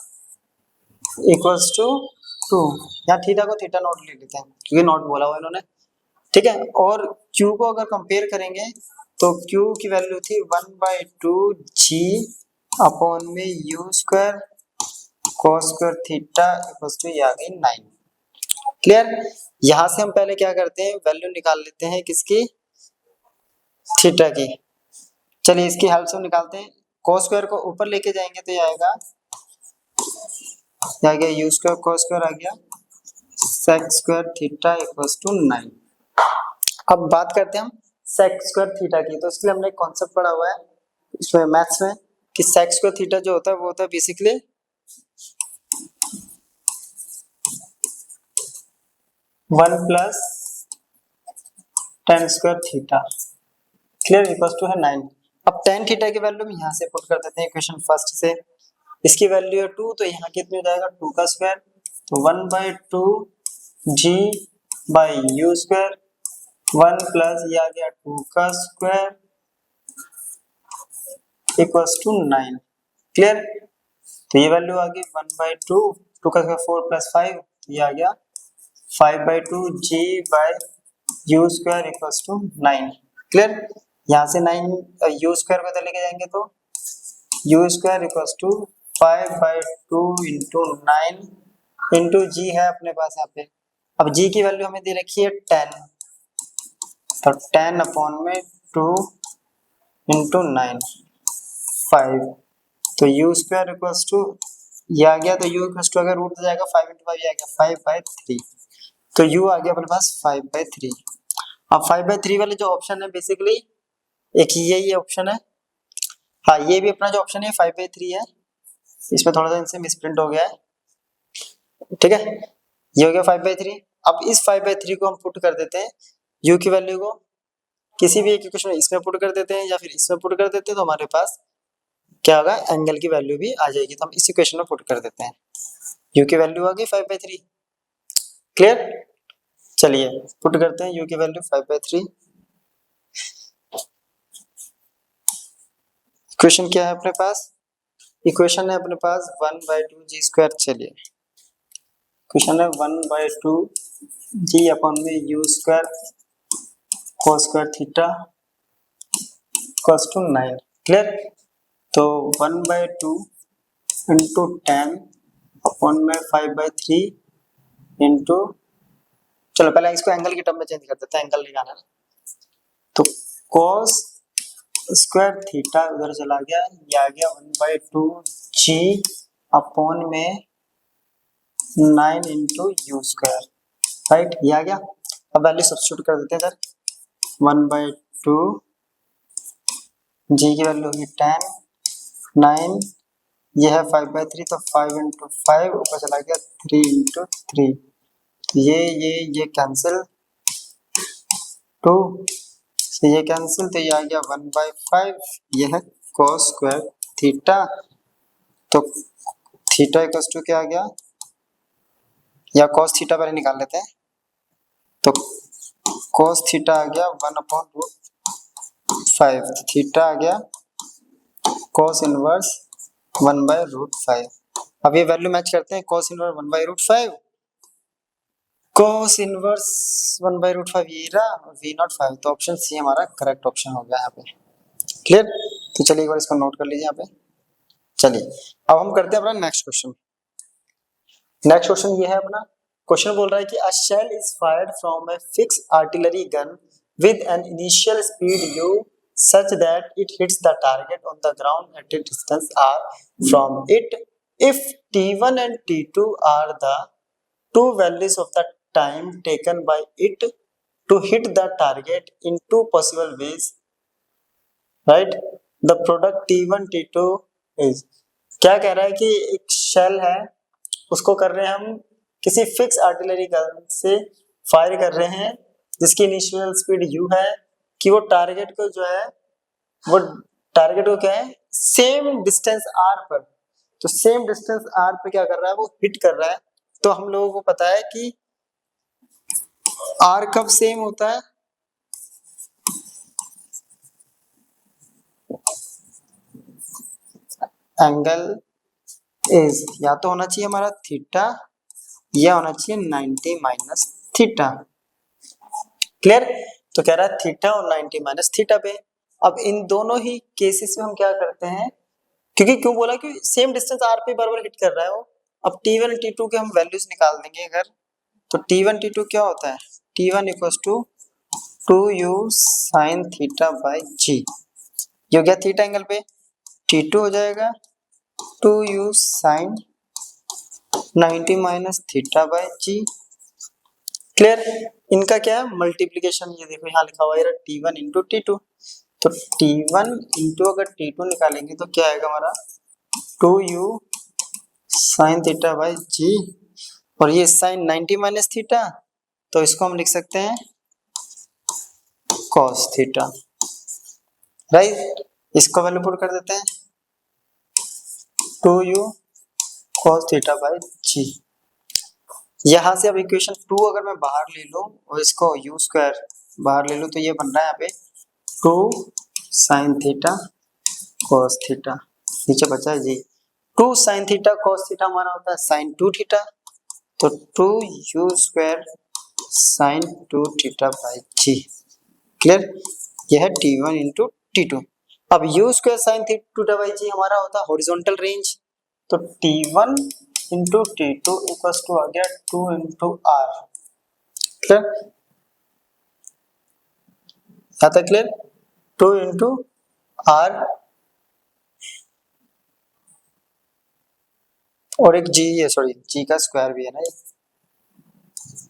इक्वल्स टू 2, यहाँ थीटा को थीटा नॉट ले लेते हैं क्योंकि नॉट बोला हुआ इन्होंने, ठीक है। और q को अगर कंपेयर करेंगे तो q की वैल्यू थी 1/2 g अपॉन में u square cos square theta equals to ये आ गई 9। क्लियर? यहां से हम पहले क्या करते हैं, वैल्यू निकाल लेते हैं किसकी, थीटा की। चलिए इसकी हेल्प से हम निकालते हैं। cos स्क्वायर को ऊपर लेके जाएंगे तो ये आएगा, ये आ गया u स्क्वायर cos स्क्वायर आ गया sec square theta equals to 9। अब बात करते हैं हम सेक स्क्वायर थीटा की, तो इसलिए हमने एक कॉन्सेप्ट पढ़ा हुआ है इसमें मैथ्स में कि सेक स्क्वायर थीटा जो होता है वो होता है basically 1 plus tan square theta, clear, equal to है 9। अब tan थीटा की वैल्यू हम यहाँ से पुट कर देते हैं इक्वेशन फर्स्ट से, इसकी वैल्यू है 2, तो यहाँ कितनी हो जाएगा 2 का स्क्वायर, तो 1/2 g by u square 1 plus ये आ गया 2 का स्क्वायर इक्वल्स टू 9, क्लियर। तो ये वैल्यू आ गई 1/2, 2 का स्क्वायर 4 प्लस 5, ये आ गया 5/2 g by u square equals to 9, clear. यहाँ से 9 यू स्क्वायर को इधर लेके जाएंगे तो u square equals to 5/2 into 9 into g है अपने पास यहाँ पे। अब जी की वैल्यू हमें दे रखी है 10, तो 10 अपॉन में 2 इंटू 9 5, तो यू स्क्वायर इक्वल्स टू ये आ गया, तो यू इक्वल्स टू अगर रूट हो जाएगा 5 इंटू 5 ये आ गया 5/3, तो यू आ गया अपने पास 5/3। अब 5/3 वाले जो ऑप्शन है बेसिकली एक यही ऑप्शन है, हाँ ये भी अपना जो ऑप्शन है 5/3 है, इसमें थोड़ा सा इनसे मिसप्रिंट हो गया है, ठीक है, ये हो गया 5/3। अब इस 5/3 को हम पुट कर देते हैं u की वैल्यू को किसी भी एक इक्वेशन में इसमें पुट कर देते हैं या फिर इसमें पुट कर देते हैं, तो हमारे पास क्या होगा एंगल की वैल्यू भी आ जाएगी, तो हम इस इक्वेशन में पुट कर देते हैं, u की वैल्यू आ गई 5/3, क्लियर। चलिए पुट करते हैं u की वैल्यू 5/3। इक्वेशन क्या है अपने पास, इक्वेशन है अपने पास 1/2 जी स्क्वायर, चलिए क्वेश्चन है 1/2 जी अपॉन में u square cos square theta equals to 9, clear. तो 1/2 इंटू 10 अपॉन में 5/3 इंटू, चलो पहले इसको एंगल की टर्म में चेंज कर देते हैं, एंगल निकालना है, तो कोस स्क्वायर थीटा उधर चला गया, ये आ गया 1/2 जी अपॉन में 9 इंटू यू स्क्वायर, राइट, ये आ गया। अब वैल्यू सब्स्टिट्यूट कर देते हैं सर, 1/2 जी की वैल्यू होगी 10, 9 ये है 5/3, तो 5 इंटू 5 ऊपर चला गया 3 इंटू 3, ये कैंसिल 2 से ये कैंसिल, तो ये आ गया 1/5, ये है cos स्क्वायर थीटा, तो थीटा इक्वल्स टू क्या आ गया, या cos थीटा पहले निकाल लेते हैं, तो cos थीटा आ गया 1/5, थीटा आ गया cos इनवर्स 1/5। अब ये वैल्यू मैच करते हैं, cos इनवर्स 1/5, cos इनवर्स 1/5 ये रहा, v05, तो ऑप्शन सी हमारा करेक्ट ऑप्शन हो गया यहाँ पे, क्लियर। तो चलिए एक बार इसको नोट कर लीजिए यहाँ पे। चलिए अब हम करते हैं अपना नेक्स्ट क्वेश्चन। नेक्स्ट क्वेश्चन ये है अपना, क्वेश्चन बोल रहा है कि a shell is fired from a fix artillery gun with an initial speed u such that it hits the target on the ground at a distance r from it if t1 and t2 are the two values of the time taken by it to hit the target in two possible ways, right, the product t1 t2 is, क्या कह रहा है कि एक shell है उसको कर रहे हैं हम किसी फिक्स आर्टिलरी गन से फायर कर रहे हैं जिसकी इनिशियल स्पीड u है कि वो टारगेट को जो है वो टारगेट को क्या है सेम डिस्टेंस r पर, तो सेम डिस्टेंस r पे क्या कर रहा है वो हिट कर रहा है। तो हम लोगों को पता है कि r कब सेम होता है, एंगल इज या तो होना चाहिए हमारा थीटा या होना चाहिए 90 माइनस थीटा, क्लियर। तो कह रहा है थीटा और 90 माइनस थीटा पे। अब इन दोनों ही केसेस में हम क्या करते हैं, क्योंकि क्यों बोला कि सेम डिस्टेंस r पे बार बार हिट कर रहा है वो, अब t1 t2 के हम वैल्यूज निकाल देंगे अगर, तो t1 t2 क्या होता है, t1 equals to 2u sin theta by g, ये हो गया थीटा एंगल पे, t2 हो जाएगा 2u sin 90 minus theta by g, clear. इनका क्या है मल्टीप्लीकेशन, ये देखो यहाँ लिखा हुआ है T1 इंटू T2, तो T1 इंटू अगर T2 निकालेंगे तो क्या आएगा हमारा 2u साइन थीटा बाई जी, और ये साइन 90 माइनस थीटा, तो इसको हम लिख सकते हैं कॉस थीटा, राइट। इसको वैल्यू पुट कर देते हैं 2u cos थीटा बाई जी। यहाँ से अब इक्वेशन 2 अगर मैं बाहर ले लूं और इसको u स्क्वायर बाहर ले लूं तो ये बन रहा है यहाँ पे 2 साइन थीटा cos थीटा, नीचे बचा है g 2 sine theta cos theta हमारा होता है साइन 2 थीटा, तो 2u square sine 2 theta by g. Clear, यह है T1 इंटू T2। अब u square sine theta by g हमारा होता है हॉरिजॉन्टल रेंज, तो T1 into T2 equals to आ गया 2 इंटू R। क्लियर, यहाँ तक क्लियर, 2 इंटू R और एक G है, सॉरी G का स्क्वायर भी है ना ये,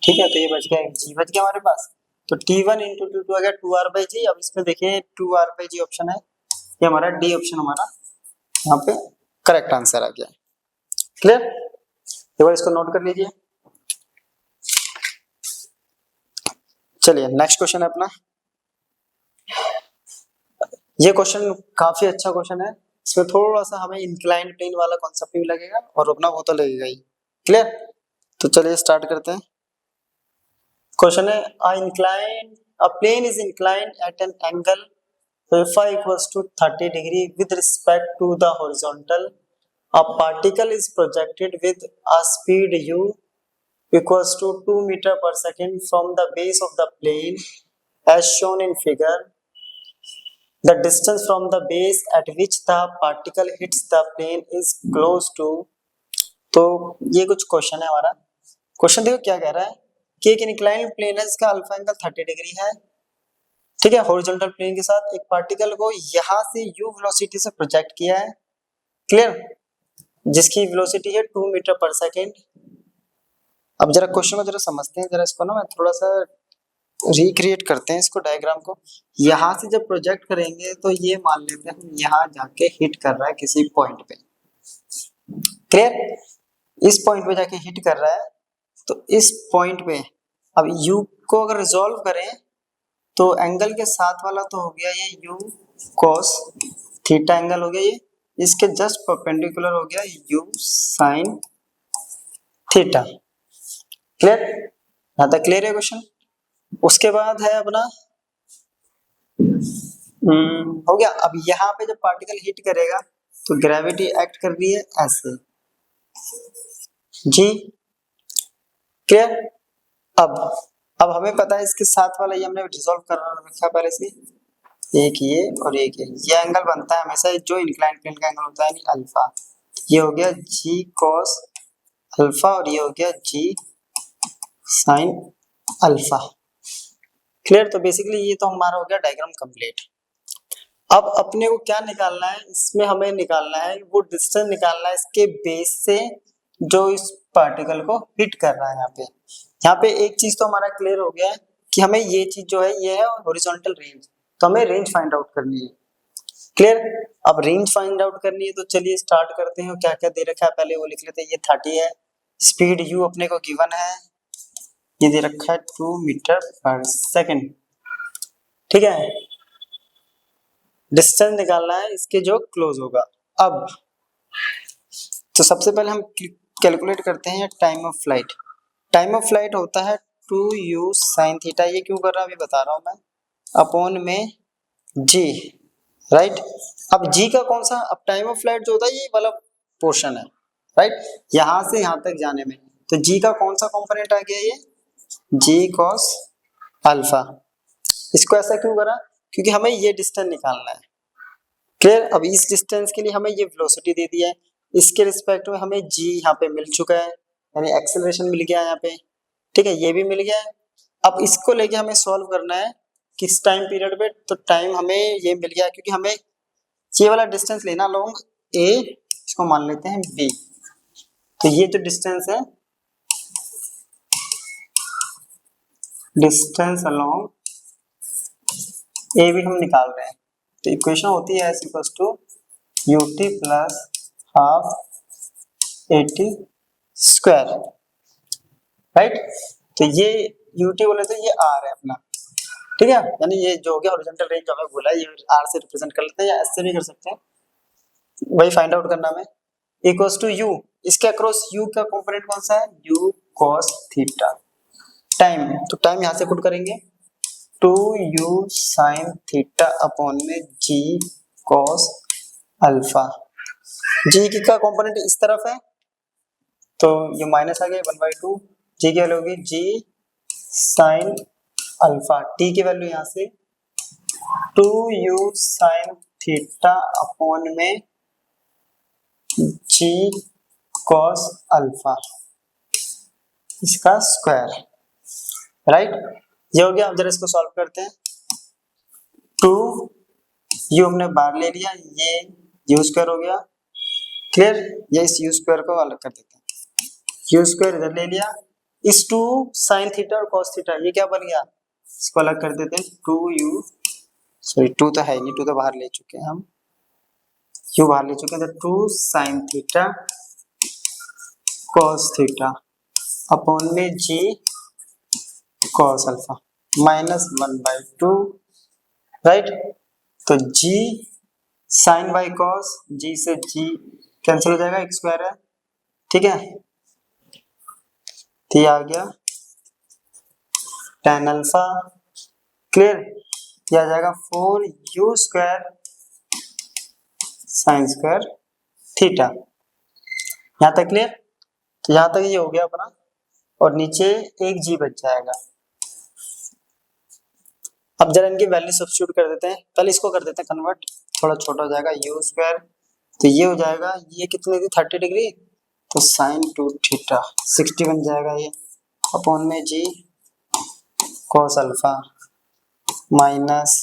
ठीक है, तो ये बच गया एक G बच गया हमारे पास, तो T1 इंटू T2 आ गया 2R बाई जी। अब इसमें देखिए 2R बाई जी ऑप्शन है, ये हमारा डी ऑप्शन हमारा यहाँ पे करेक्ट आंसर आ गया। क्लियर, एक बार इसको नोट कर लीजिए। चलिए नेक्स्ट क्वेश्चन है अपना, ये क्वेश्चन काफी अच्छा क्वेश्चन है, इसमें थोड़ा सा हमें इंक्लाइंड प्लेन वाला कॉन्सेप्ट भी लगेगा और अपना वो तो लगेगा ही। क्लियर, तो चलिए स्टार्ट करते हैं। क्वेश्चन है a plane is inclined at an angle phi equals to 30 degree with respect to the horizontal. A particle is projected with a speed u equals to 2 meter per second from the base of the plane as shown in figure. The distance from the base at which the particle hits the plane is close to. तो ये कुछ question है हमारा। Question देखो क्या कह रहा है कि एक इंक्लाइंड प्लेन है जिसका अल्फा एंगल 30 डिग्री है, ठीक है, हॉरिजॉन्टल प्लेन के साथ एक पार्टिकल को यहां से u वेलोसिटी से प्रोजेक्ट किया है। क्लियर, जिसकी वेलोसिटी है 2 मीटर पर सेकेंड। अब जरा क्वेश्चन को जरा समझते हैं, जरा इसको ना मैं थोड़ा सा रिक्रिएट करते हैं इसको डायग्राम को। यहां से जब प्रोजेक्ट करेंगे तो ये मान लेते हैं हम यहाँ जाके हिट कर रहा है किसी पॉइंट पे। क्लियर, इस पॉइंट पे जाके हिट कर रहा है, तो इस पॉइंट पे अब u को अगर रिजॉल्व करें तो एंगल के साथ वाला तो हो गया ये u cos थीटा एंगल हो गया, ये इसके जस्ट परपेंडिकुलर हो गया u sin थीटा। क्लियर, यहाँ तक क्लियर है क्वेश्चन। उसके बाद है अपना हो गया। अब यहाँ पे जब पार्टिकल हिट करेगा तो ग्रेविटी एक्ट कर रही है ऐसे जी। क्लियर, अब हमें पता है इसके साथ वाला ये हमने रिजॉल्व कर रखा पहले से, एक ये और एक ये एंगल बनता है हमेशा जो इंक्लाइंड प्लेन का एंगल होता है अल्फा। ये हो गया g cos अल्फा और ये हो गया g sin अल्फा। क्लियर, तो बेसिकली ये तो हमारा हो गया डायग्राम कंप्लीट। अब अपने को क्या निकालना है, इसमें हमें निकालना है वो डिस्टेंस निकालना है इसके बेस से जो इस पार्टिकल को हिट कर रहा है। यहाँ पे एक चीज तो हमारा क्लियर हो गया है कि हमें ये चीज जो है ये है हॉरिजॉन्टल रेंज, तो हमें रेंज फाइंड आउट करनी है। क्लियर, अब रेंज फाइंड आउट करनी है तो चलिए स्टार्ट करते हैं। क्या क्या दे रखा है पहले वो लिख लेते हैं। ये 30 है, स्पीड u अपने को गिवन है, ये दे रखा है 2 मीटर पर सेकेंड, ठीक है। डिस्टेंस निकालना है इसके जो क्लोज होगा। अब तो सबसे पहले हम कैलकुलेट करते हैं time of flight. Time of flight होता है 2u sin थीटा, ये क्यों कर रहा है अभी बता रहा हूं मैं, अपॉन में g, राइट। अब g का कौन सा, अब टाइम ऑफ फ्लाइट जो होता है ये वाला पोर्शन है, राइट, यहां से यहां तक जाने में, तो g का कौन सा कंपोनेंट आ गया ये g cos अल्फा। इसको ऐसा क्यों करा, क्योंकि हमें ये डिस्टेंस निकालना है। क्लियर, अब इस डिस्टेंस के लिए हमें ये वेलोसिटी दे दिया है, इसके रिस्पेक्ट में हमें g यहाँ पे मिल चुका है, यानी एक्सेलरेशन मिल गया यहाँ पे, ठीक है, ये भी मिल गया है। अब इसको लेके हमें सॉल्व करना है किस टाइम पीरियड पे, तो टाइम हमें ये मिल गया क्योंकि हमें ये वाला डिस्टेंस लेना लॉन्ग a, इसको मान लेते हैं b, तो ये जो डिस्टेंस है डिस्टेंस अलोंग ए भी हम निकाल रहे हैं, तो इक्वेशन होती है s equals to u t plus half a t square, right. तो ये यू टी बोले तो ये आर है अपना, ठीक है, यानी ये जो हो गया हॉरिजॉन्टल रेंज जो हमें बोला है, ये आर से रिप्रेजेंट कर लेते हैं या एस से भी कर सकते हैं, वही फाइंड आउट करना है। इक्वल्स टू यू, इसके अक्रॉस यू का कंपोनेंट कौन सा है, यू कॉस थीटा। टाइम, तो टाइम यहां से पुट करेंगे 2u sin थीटा अपॉन में g cos अल्फा। g की का कंपोनेंट इस तरफ है तो ये माइनस आ गया 1/2, g की वैल्यू होगी g sin अल्फा, t की वैल्यू यहां से 2u sin थीटा अपॉन में g cos अल्फा इसका स्क्वायर, राइट। ये हो गया। अब जरा इसको सॉल्व करते हैं। 2u हमने बाहर ले लिया, ये u स्क्वायर हो गया, क्लियर। ये इस u स्क्वायर को अलग कर देते हैं, u स्क्वायर इधर ले लिया, इस 2 sin थीटा और cos थीटा ये क्या बन गया, इसको अलग कर देते हैं। 2u सॉरी 2 तो है नहीं, 2 तो बाहर ले चुके हैं हम, u बाहर ले चुके हैं, तो 2 sin theta cos theta upon में g cos alpha minus 1/2, right. तो g sin by cos, g से g कैंसिल हो जाएगा, एक स्क्वायर है, ठीक है। तो ये आ गया tan अल्फा, क्लियर। ये आ जाएगा 4u square sine square theta, यहां तक क्लियर। तो यहां तक ये हो गया अपना, और नीचे एक g बच जाएगा। अब जरा इनकी वैल्यू सब्स्टिट्यूट कर देते हैं, पहले इसको कर देते हैं कन्वर्ट, थोड़ा छोटा हो जाएगा u स्क्वायर, तो ये हो जाएगा, ये कितने थी 30 डिग्री, तो साइन 2 थीटा 60 बन जाएगा ये, अपॉन में g cos अल्फा माइनस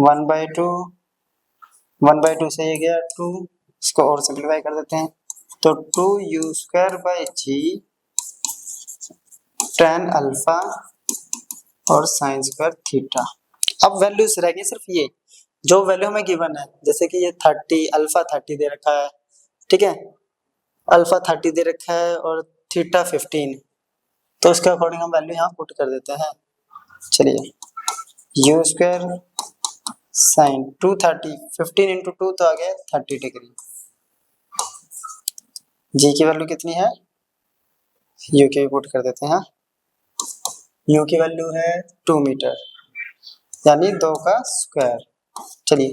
1/2, 1/2 से ये गया 2, इसको और सिंप्लीफाई कर देते हैं, तो 2u square by g tan alpha और साइन स्क्वायर थीटा। अब वैल्यूज रह गई सिर्फ ये, जो वैल्यू हमें गिवन है, जैसे कि ये 30 अल्फा 30 दे रखा है, ठीक है, अल्फा 30 दे रखा है और थीटा 15, तो उसके अकॉर्डिंग हम वैल्यू यहाँ पुट कर देते हैं। चलिए यू स्क्वायर साइन 230, 15 इंटू 2 तो आ गया 30 डिग्री, जी की वैल्यू कितनी है, यू की पुट कर देते हैं, यू की वैल्यू है 2 मीटर यानी 2 का स्क्वायर। चलिए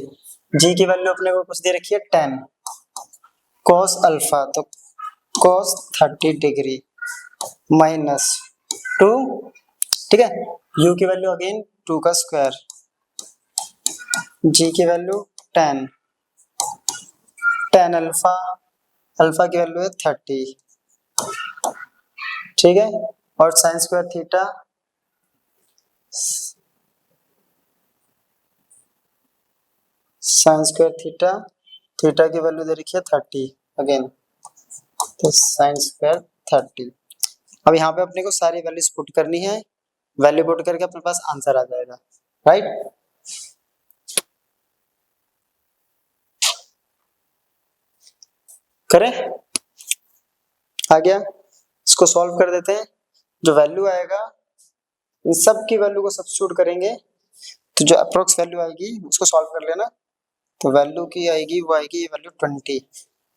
जी की वैल्यू अपने को कुछ दे रखी है 10 cos अल्फा, तो cos 30 डिग्री माइनस 2, ठीक है, u की वैल्यू अगेन 2 का स्क्वायर, g की वैल्यू 10 अल्फा, अल्फा की वैल्यू है 30, ठीक है, और sign square theta, sign square theta, theta की वैल्यू दे रखी है 30 अगेन, तो साइन स्क्वायर 30। अब यहाँ पे अपने को सारी वैल्यूज पुट करनी है, वैल्यू पुट करके अपने पास आंसर आ जाएगा, राइट। करें, आ गया, इसको सॉल्व कर देते हैं। जो वैल्यू आएगा इन सब की वैल्यू को सब्स्टिट्यूट करेंगे, तो जो अप्रोक्स वैल्यू आएगी उसको सॉल्व कर लेना, तो वैल्यू की आएगी वो आएगी ये वैल्यू 20,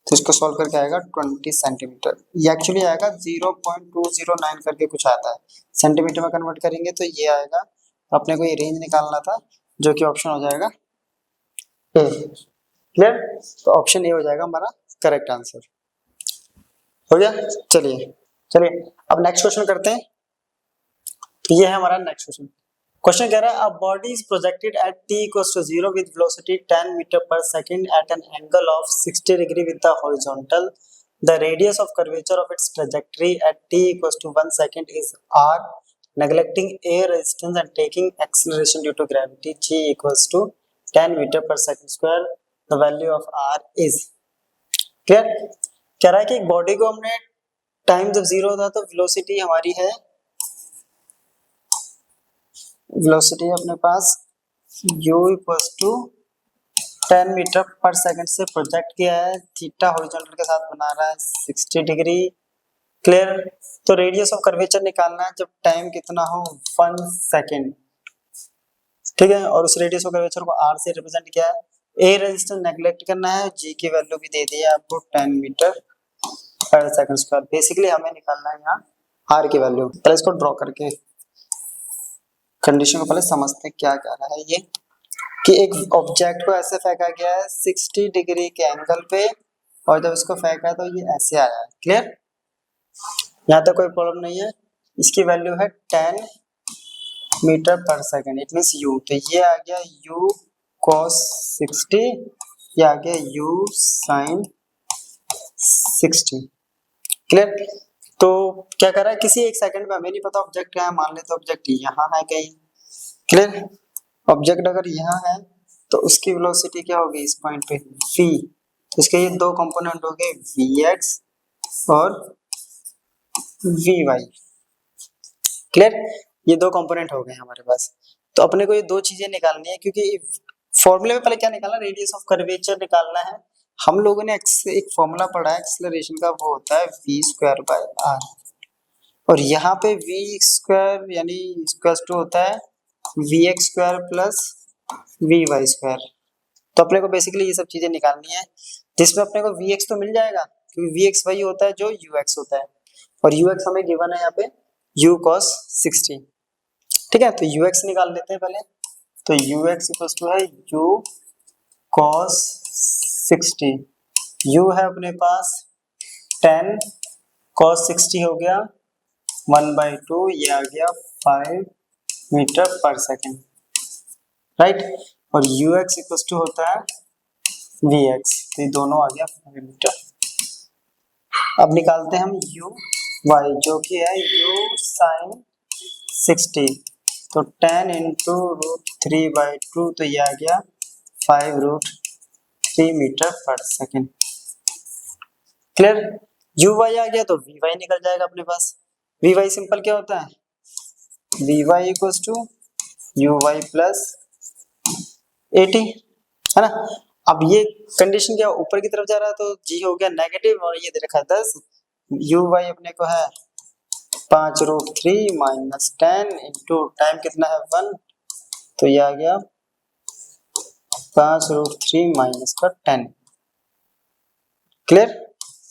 तो इसको सॉल्व करके आएगा 20 सेंटीमीटर, ये एक्चुअली आएगा 0.209 करके कुछ आता है, सेंटीमीटर में कन्वर्ट करेंगे तो ये आएगा, अपने को ये रेंज निकालना था जो कि ऑप्शन हो जाएगा ए, क्लियर। तो ऑप्शन ए हो जाएगा हमारा करेक्ट आंसर, हो गया। चलिए अब नेक्स्ट क्वेश्चन करते हैं। तो ये है हमारा नेक्स्ट क्वेश्चन। क्वेश्चन कह रहा है, a body is projected at t equals to 0 with velocity 10 meter per second at an angle of 60 degree with the horizontal. The radius of curvature of its trajectory at t equals to 1 second is r. Neglecting air resistance and taking acceleration due to gravity, g equals to 10 meter per second square. The value of r is. Clear. कह रहा है कि एक body को हमने time जब 0 था तो वेलोसिटी हमारी है वेलोसिटी है अपने पास u equals to 10 metre per second से प्रोजेक्ट किया है, थीटा हॉरिजॉन्टल के साथ बना रहा है 60 डिग्री। क्लियर। तो रेडियस ऑफ कर्वेचर निकालना है जब टाइम कितना हो 1 सेकंड, ठीक है। और उस रेडियस ऑफ कर्वेचर को r से रिप्रेजेंट किया है। ए रेजिस्टेंस नेग्लेक्ट करना है, g की वैल्यू भी दे दी है आपको 10 metre per second square. Basically हमें निकालना है यहाँ r की वैल्यू। पहले इसको ड्रॉ करके कंडीशन को पहले समझते हैं क्या कह रहा है ये, कि एक ऑब्जेक्ट को ऐसे फेंका गया है 60 डिग्री के एंगल पे, और जब इसको फेंका तो ये ऐसे आया है। क्लियर, यहाँ तक कोई प्रॉब्लम नहीं है। इसकी वैल्यू है 10 metre per second, it means u। तो ये आ गया u cos 60, ये आ गया u sin 60। क्लियर। तो क्या कर रहा है, किसी एक सेकंड में हमें नहीं पता ऑब्जेक्ट क्या है, मान लेते ऑब्जेक्ट यहाँ है कहीं। क्लियर। ऑब्जेक्ट अगर यहाँ है तो उसकी वेलोसिटी क्या होगी इस पॉइंट पे v। तो इसके ये दो कंपोनेंट हो गए vx और vy। क्लियर, ये दो कंपोनेंट हो गए हमारे पास। तो अपने को ये दो चीजें निकालनी है, क्योंकि फॉर्मूले में पहले क्या निकालना, रेडियस ऑफ कर्वेचर निकालना है। हम लोगों ने एक फॉर्मूला पढ़ा है एक्सेलरेशन का, वो होता है v²/r, और यहाँ पे v² यानी इक्वल्स टू होता है vx² प्लस vy²। तो अपने को बेसिकली ये सब चीजें निकालनी है, जिसमें अपने को vx तो मिल जाएगा, क्योंकि vx वही होता है जो ux होता है, और ux हमें गिवन है यहाँ पे u cos 60। ठीक है, तो ux निकाल लेते हैं पहले। तो ux इक्वल्स टू है u cos 60, u है अपने पास 10 cos 60 हो गया 1/2, ये आ गया 5 मीटर पर सेकेंड, राइट। और ux इक्वल्स टू होता है vx, तो ये दोनों आ गया 5 मीटर। अब निकालते हैं हम uy, जो कि है u sin 60। तो 10 इंटू √3/2, तो ये आ गया 5√3 मीटर पर सेकेंड। क्लियर, uy आ गया तो vy निकल जाएगा अपने पास। vy सिंपल क्या होता है, vy equals to uy plus 80, है ना। अब ये कंडीशन क्या ऊपर की तरफ जा रहा है, तो g हो गया नेगेटिव, और ये दे रखा है 10। uy अपने को है 5√3 माइनस 10 इंटू टाइम कितना है 1, तो ये आ गया 5√3 माइनस का 10। क्लियर,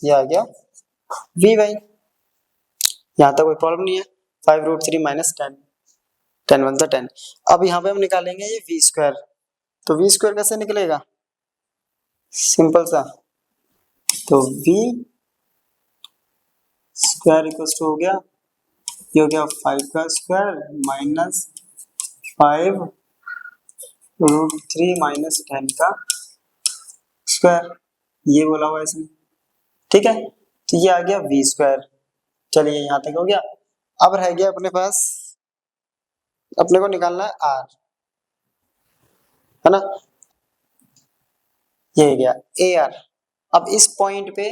ये आ गया vy। यहाँ तक कोई प्रॉब्लम नहीं है। 5√3 माइनस 10, 10 1 10। अब यहाँ पे हम निकालेंगे ये v²। तो v² कैसे निकलेगा, सिंपल सा, तो v² इक्वल्स टू हो गया, ये हो गया 5 का स्क्वायर माइनस 5√3 माइनस 10 का स्क्वायर, ये बोला हुआ इसने। ठीक है, तो ये आ गया v²। चलिए यहाँ तक हो गया। अब रह गया अपने पास, अपने को निकालना है r, है ना। ये गया AR। अब इस पॉइंट पे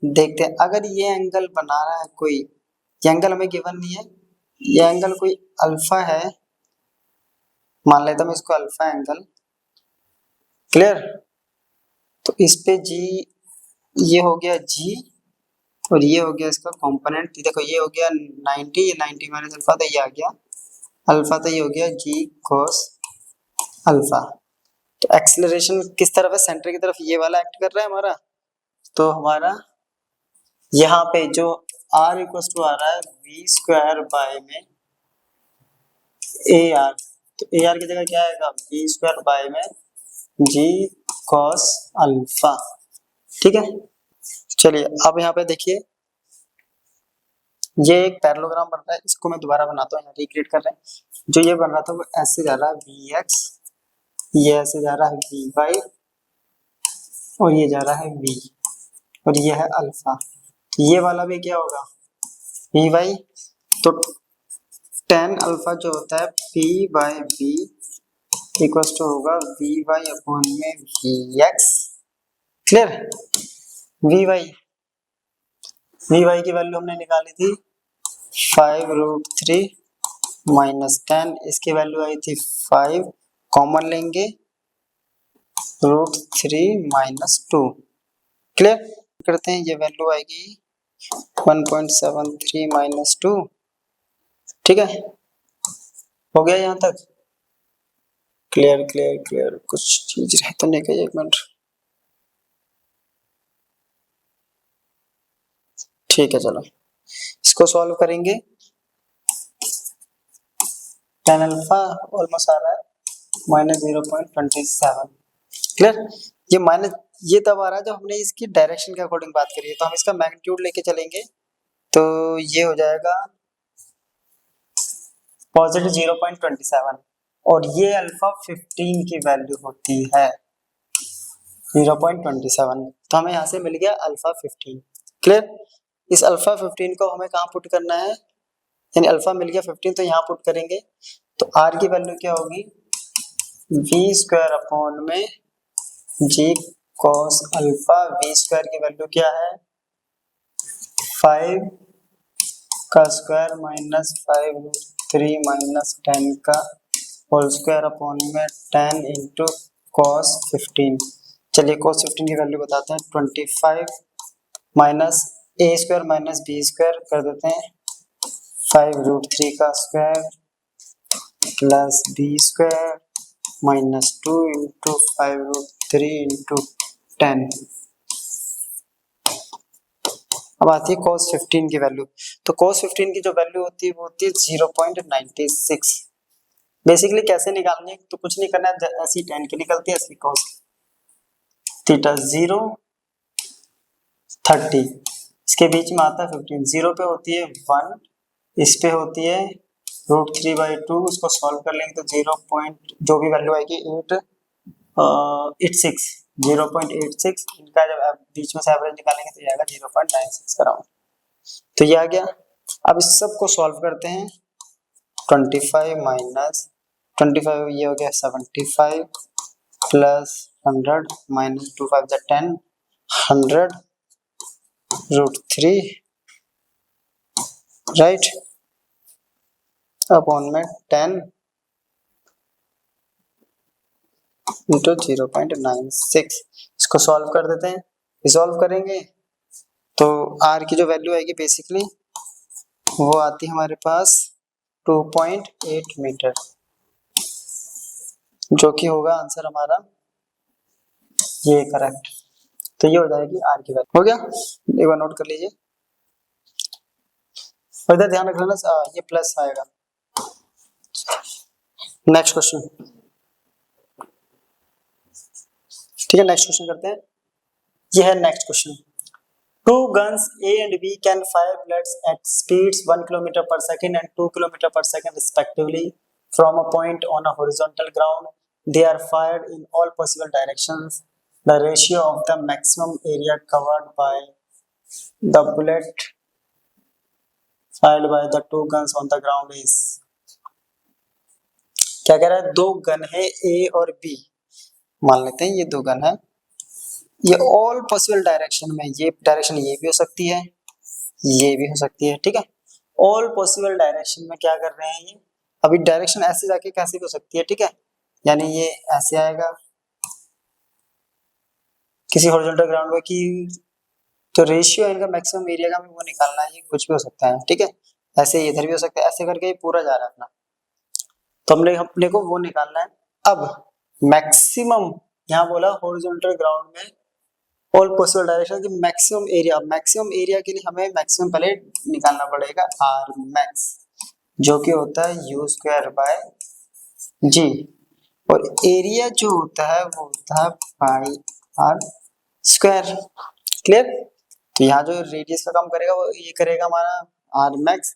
देखते हैं, अगर ये एंगल बना रहा है कोई, ये एंगल हमें गिवन नहीं है, ये एंगल कोई अल्फा है, मान लेता हूं इसको अल्फा एंगल। क्लियर, तो इस पे G, ये हो गया G, और ये हो गया इसका कंपोनेंट। देखो ये हो गया 90, ये 90 माइनस अल्फा, तो ये आ गया अल्फा, तो ये हो गया G cos अल्फा। तो एक्सेलरेशन किस तरफ है, सेंटर की तरफ, ये वाला एक्ट कर रहा है हमारा। तो हमारा यहाँ पे जो r इक्वल्स टू आ रहा है v² में AR, तो AR की जगह क्या आएगा, v² में G cos अल्फा। ठीक है, चलिए अब यहाँ पे देखिए, ये एक पैरेललोग्राम बन रहा है, इसको मैं दोबारा बनाता हूँ, यहाँ रिक्रिएट कर रहे हैं। जो ये बन रहा था वो ऐसे जा रहा है vx, ये ऐसे जा रहा है vy, और ये जा रहा है v, और ये है अल्फा। तो ये वाला भी क्या होगा vy, तो tan अल्फा जो होता है p/v इक्वल्स टू होगा vy अपॉन में vx। क्लियर, vy की वैल्यू हमने निकाली थी 5√3 -10, इसकी वैल्यू आई थी 5, कॉमन लेंगे √3 - 2। क्लियर करते हैं, ये वैल्यू आएगी 1.73 - 2। ठीक है, हो गया यहाँ तक? क्लियर क्लियर क्लियर, कुछ चीज रह तो नहीं गई? एक मिनट। ठीक है, चलो इसको सॉल्व करेंगे। tan अल्फा ऑलमोस्ट आ रहा है -0.27। क्लियर, ये माइनस ये तब आ रहा है जब हमने इसकी डायरेक्शन के अकॉर्डिंग बात करी है, तो हम इसका मैग्नीट्यूड लेके चलेंगे तो ये हो जाएगा पॉजिटिव 0.27, और ये अल्फा 15 की वैल्यू होती है 0.27, तो हमें यहाँ से मिल गया अल्फा 15। क्लियर, इस अल्फा 15 को हमें कहाँ पुट करना है, यानी अल्फा मिल गया 15 तो यहाँ पुट करेंगे, तो आर की वैल्यू क्या होगी, v² अपॉन में जी कॉस अल्फा। v² की वैल्यू क्या है, 5 का स्क्वायर -5 √3 - 10 का होल स्क्वायर अपॉन में 10 इंटू कॉस 15। चलिए कॉस 15 की वैल्यू बताते हैं, 25 माइनस a² - b² कर देते हैं 5 √3 का square plus b² -2 into 5 √3 into 10। अब आती है cos 15 की वैल्यू, तो cos 15 की जो वैल्यू होती है वो होती है 0.96। बेसिकली कैसे निकालनी है, तो कुछ नहीं करना है, ऐसी tan की निकलती है, ऐसी cos थीटा 0 30, इसके बीच में आता है 15, 0 पे होती है 1, इस पे होती है √3/2, उसको सॉल्व कर लेंगे तो 0. जो भी वैल्यू आएगी 86 0.86, इनका जब बीच में से एवरेज निकालेंगे तो ये आएगा 0.96 का राउंड, तो ये आ गया। अब इस सब को सॉल्व करते हैं, 25 माइनस 25 ये हो गया 75 प्लस 100 माइनस 2 5 10, 100 √3 राइट अपॉन में 10 इंटू 0.96। इसको सॉल्व कर देते हैं, रिजॉल्व करेंगे तो आर की जो वैल्यू आएगी बेसिकली वो आती है हमारे पास 2.8 मीटर, जो कि होगा आंसर हमारा ये करेक्ट। तो ये हो जाएगी आर की वैल्यू। हो गया, एक बार नोट कर लीजिए, और इधर ध्यान रख लेना ये प्लस आएगा। नेक्स्ट क्वेश्चन, ठीक है नेक्स्ट क्वेश्चन करते हैं, ये है next question. Two guns A and B can fire bullets at speeds 1 km per second and 2 km per second respectively from a point on a horizontal ground. They are fired in all possible directions. The ratio of the maximum area covered by the bullet fired by the two guns on the ground is, क्या कह रहा है, दो gun है A और B, मान लेते हैं ये दो गन है, ये ऑल पॉसिबल डायरेक्शन में, ये डायरेक्शन ये भी हो सकती है, ये भी हो सकती है, ठीक है। ऑल पॉसिबल डायरेक्शन में क्या कर रहे हैं ये, अभी डायरेक्शन ऐसे जाके कैसे भी हो सकती है, ठीक है, यानी ये ऐसे आएगा किसी हॉरिजॉन्टल ग्राउंड में की, तो रेशियो इनका मैक्सिमम एरिया का वो निकालना है, ये कुछ भी हो सकता है, ठीक है, ऐसे इधर भी हो सकता है, ऐसे करके ये पूरा जा रहा है अपना, तो हमने अपने को वो निकालना है। अब मैक्सिमम यहाँ बोला हॉरिजॉन्टल ग्राउंड में ऑल पॉसिबल डायरेक्शन की मैक्सिमम एरिया के लिए हमें मैक्सिमम पहले निकालना पड़ेगा आर मैक्स, जो कि होता है u²/g, और एरिया जो होता है वो होता है πr²। क्लियर, तो यहाँ जो रेडियस का काम करेगा वो ये करेगा हमारा आर मैक्स,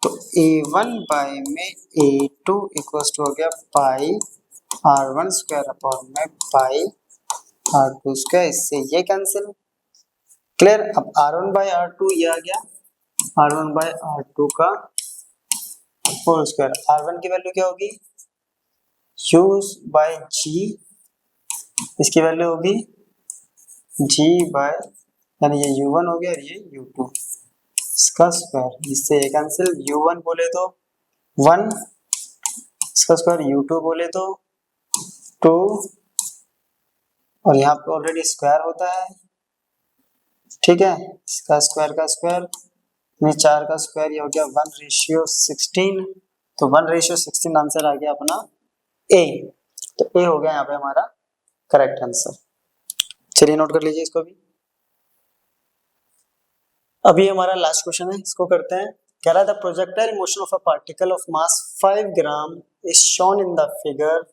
तो a1 में a2 इक्वल्स टू हो गया πr1² अपॉन में πr2², इससे ये कैंसिल। क्लियर, अब r1/r2 ये आ गया r1/r2 का होल स्क्वायर, r1 की वैल्यू क्या होगी u/g, इसकी वैल्यू होगी g बाय, यानी ये u1 हो गया और ये u2 इसका स्क्वायर, इससे ये कैंसिल, u1 बोले तो 1 इसका स्क्वायर u2 बोले तो 2, और यहाँ पे ऑलरेडी स्क्वायर होता है, ठीक है। इसका स्क्वायर का स्क्वायर में 4 का स्क्वायर, ये हो गया 1:16, तो 1:16 आंसर आ गया अपना ए। तो ए हो गया यहाँ पे हमारा करेक्ट आंसर। चलिए नोट कर लीजिए इसको भी। अभी हमारा लास्ट क्वेश्चन है, इसको करते हैं। कह रहा है the projectile motion of a particle of mass 5 gram is shown in the figure.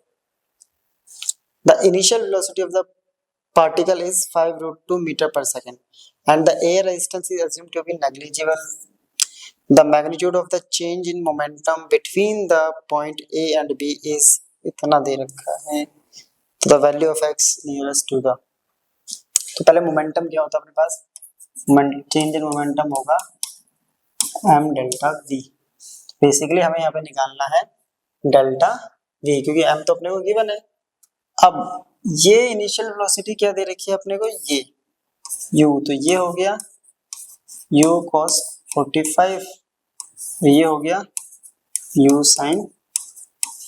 The initial velocity of the particle is 5√2 meter per second and the air resistance is assumed to be negligible. The magnitude of the change in momentum between the point A and B is इतना दे रखा है, तो the value of x nearest to the, तो पहले momentum क्या होता है अपने पास, चेंज इन मोमेंटम होगा m डेल्टा v। बेसिकली हमें यहाँ पे निकालना है डेल्टा v, क्योंकि m तो अपने को गिवन है। अब ये इनिशियल वेलोसिटी क्या दे रखी है अपने को, ये u, तो ये हो गया u cos 45, ये हो गया u sin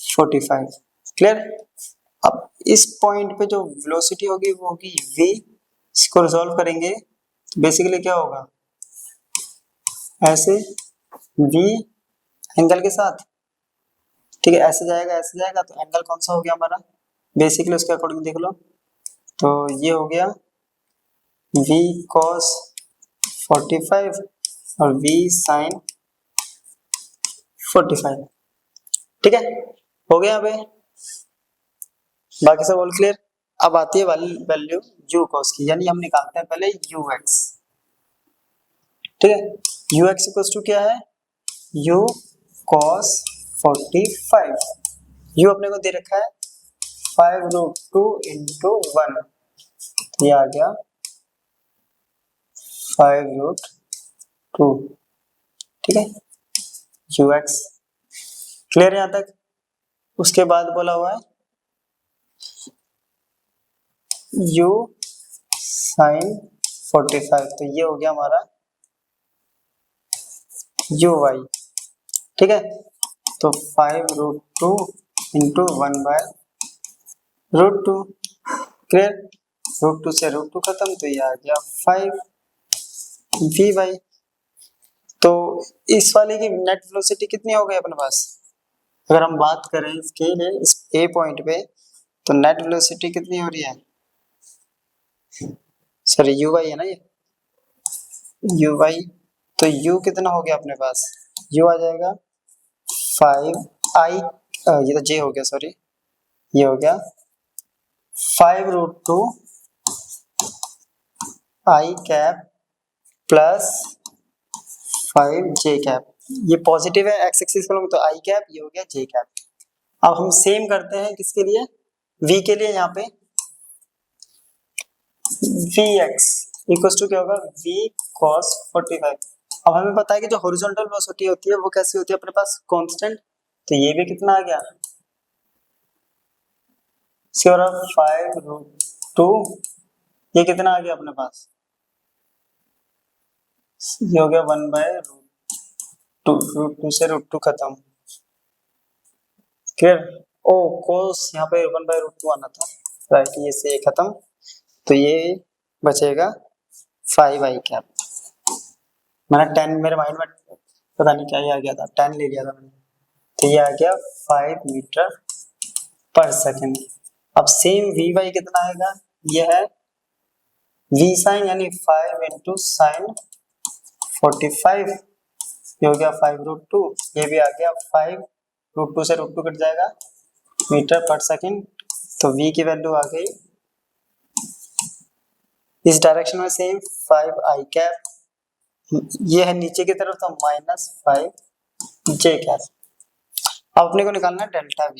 45। क्लियर। अब इस पॉइंट पे जो वेलोसिटी होगी वो होगी v। इसको रिजॉल्व करेंगे तो बेसिकली क्या होगा, ऐसे v एंगल के साथ, ठीक है, ऐसे जाएगा, तो एंगल कौन सा हो गया हमारा, बेसिकली उसके अकॉर्डिंग देख लो, तो ये हो गया v cos 45 और v sin 45, ठीक है, हो गया। यहाँ पे बाकी सब ऑल क्लियर। अब आती है वाली वैल्यू u cos की, यानी हम निकालते हैं पहले ux, ठीक है। ux इक्वल्स टू क्या है, u cos 45, u अपने को दे रखा है 5√2 into 1, ये आ गया 5√2, ठीक है, ux क्लियर है यहाँ तक। उसके बाद बोला हुआ है u sin 45, तो ये हो गया हमारा uy, ठीक है, तो 5√2 into 1/√2, क्लियर। √2 से √2 खत्म, तो ये आ गया 5 vy। तो इस वाले की नेट वेलोसिटी कितनी हो गई अपने पास, अगर हम बात करें इसके लिए इस ए पॉइंट पे, तो नेट वेलोसिटी कितनी हो रही है, सॉरी uy है ना ये, uy, तो u कितना हो गया अपने पास, u आ जाएगा 5i, ये तो j हो गया, सॉरी ये हो गया 5√2 i cap plus 5j cap, ये पॉजिटिव है एक्स एक्सिस पर, तो i कैप, ये हो गया j कैप। अब हम सेम करते हैं किसके लिए, v के लिए, यहाँ पे vx इक्वल्स टू क्या होगा, v cos 45। अब हमें पता है कि जो हॉरिजॉन्टल वेलोसिटी होती है वो कैसी होती है अपने पास, कांस्टेंट, तो ये भी कितना आ गया, 5√2, ये कितना आ गया अपने पास, ये हो गया 1/√2, √2 से √2 खत्म, क्लियर। ओ कोस यहाँ पे 1/√2 आना था, राइट, ये से ये खत्म, तो ये बचेगा 5i कैप। मैंने 10 मेरे माइंड में पता नहीं क्या आ गया था, 10 ले लिया था मैंने, तो ये आ गया 5 मीटर पर सेकेंड। अब सेम vy कितना आएगा, ये है v sin, यानी 5 into sin 45, ये हो गया 5√2, ये भी आ गया 5√2 से √2 कट जाएगा, मीटर पर सेकेंड, तो v की वैल्यू आ गई इस डायरेक्शन में सेम 5i कैप, ये है नीचे की तरफ, तो -5j कैप। अब अपने को निकालना है डेल्टा v।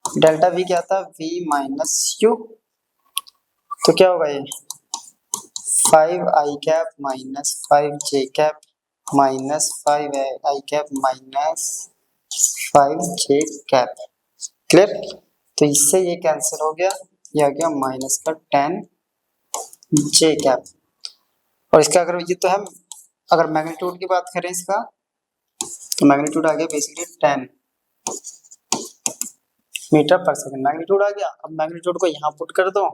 डेल्टा v क्या था, v माइनस u, तो क्या होगा ये 5i cap minus 5j cap minus 5i cap minus 5j cap, clear. तो इससे ये कैंसिल हो गया, ये आ गया माइनस का 10j कैप, और इसका अगर ये तो हम अगर मैग्नीट्यूड की बात करें इसका, तो मैग्नीट्यूड आ गया basically 10, metre per second magnitude आ गया। अब मैग्नीट्यूड को यहाँ पुट कर दो,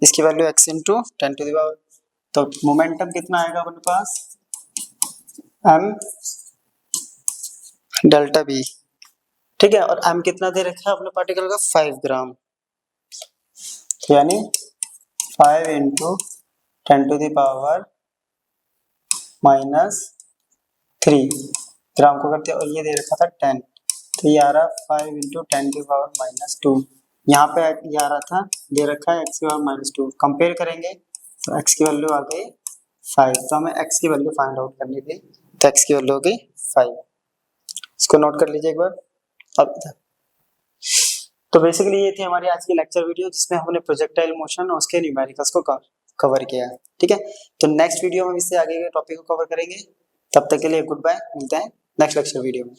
इसकी वैल्यू x इंटू 10⁻, तो मोमेंटम कितना आएगा अपने पास m डेल्टा b, ठीक है। और m कितना दे रखा है अपने पार्टिकल का 5 ग्राम, यानी 5 इंटू 10⁻³ ग्राम को करते हैं, और ये दे रखा था 10, तो ये आ रहा 5 इंटू 10⁻²। यहाँ पे ये आ रहा था दे रखा है x⁻², कंपेयर करेंगे तो x की वैल्यू आ गई 5, तो हमें x की वैल्यू फाइंड आउट करनी थी, तो x की वैल्यू हो गई 5। इसको नोट कर लीजिए एक बार। अब तो बेसिकली ये थी हमारी आज की लेक्चर वीडियो, जिसमें हमने प्रोजेक्टाइल मोशन और उसके न्यूमेरिकल्स को कवर किया है, ठीक है। तो नेक्स्ट वीडियो में इससे आगे के टॉपिक को कवर करेंगे। तब तक के लिए गुड बाय, मिलते हैं नेक्स्ट लेक्चर वीडियो में।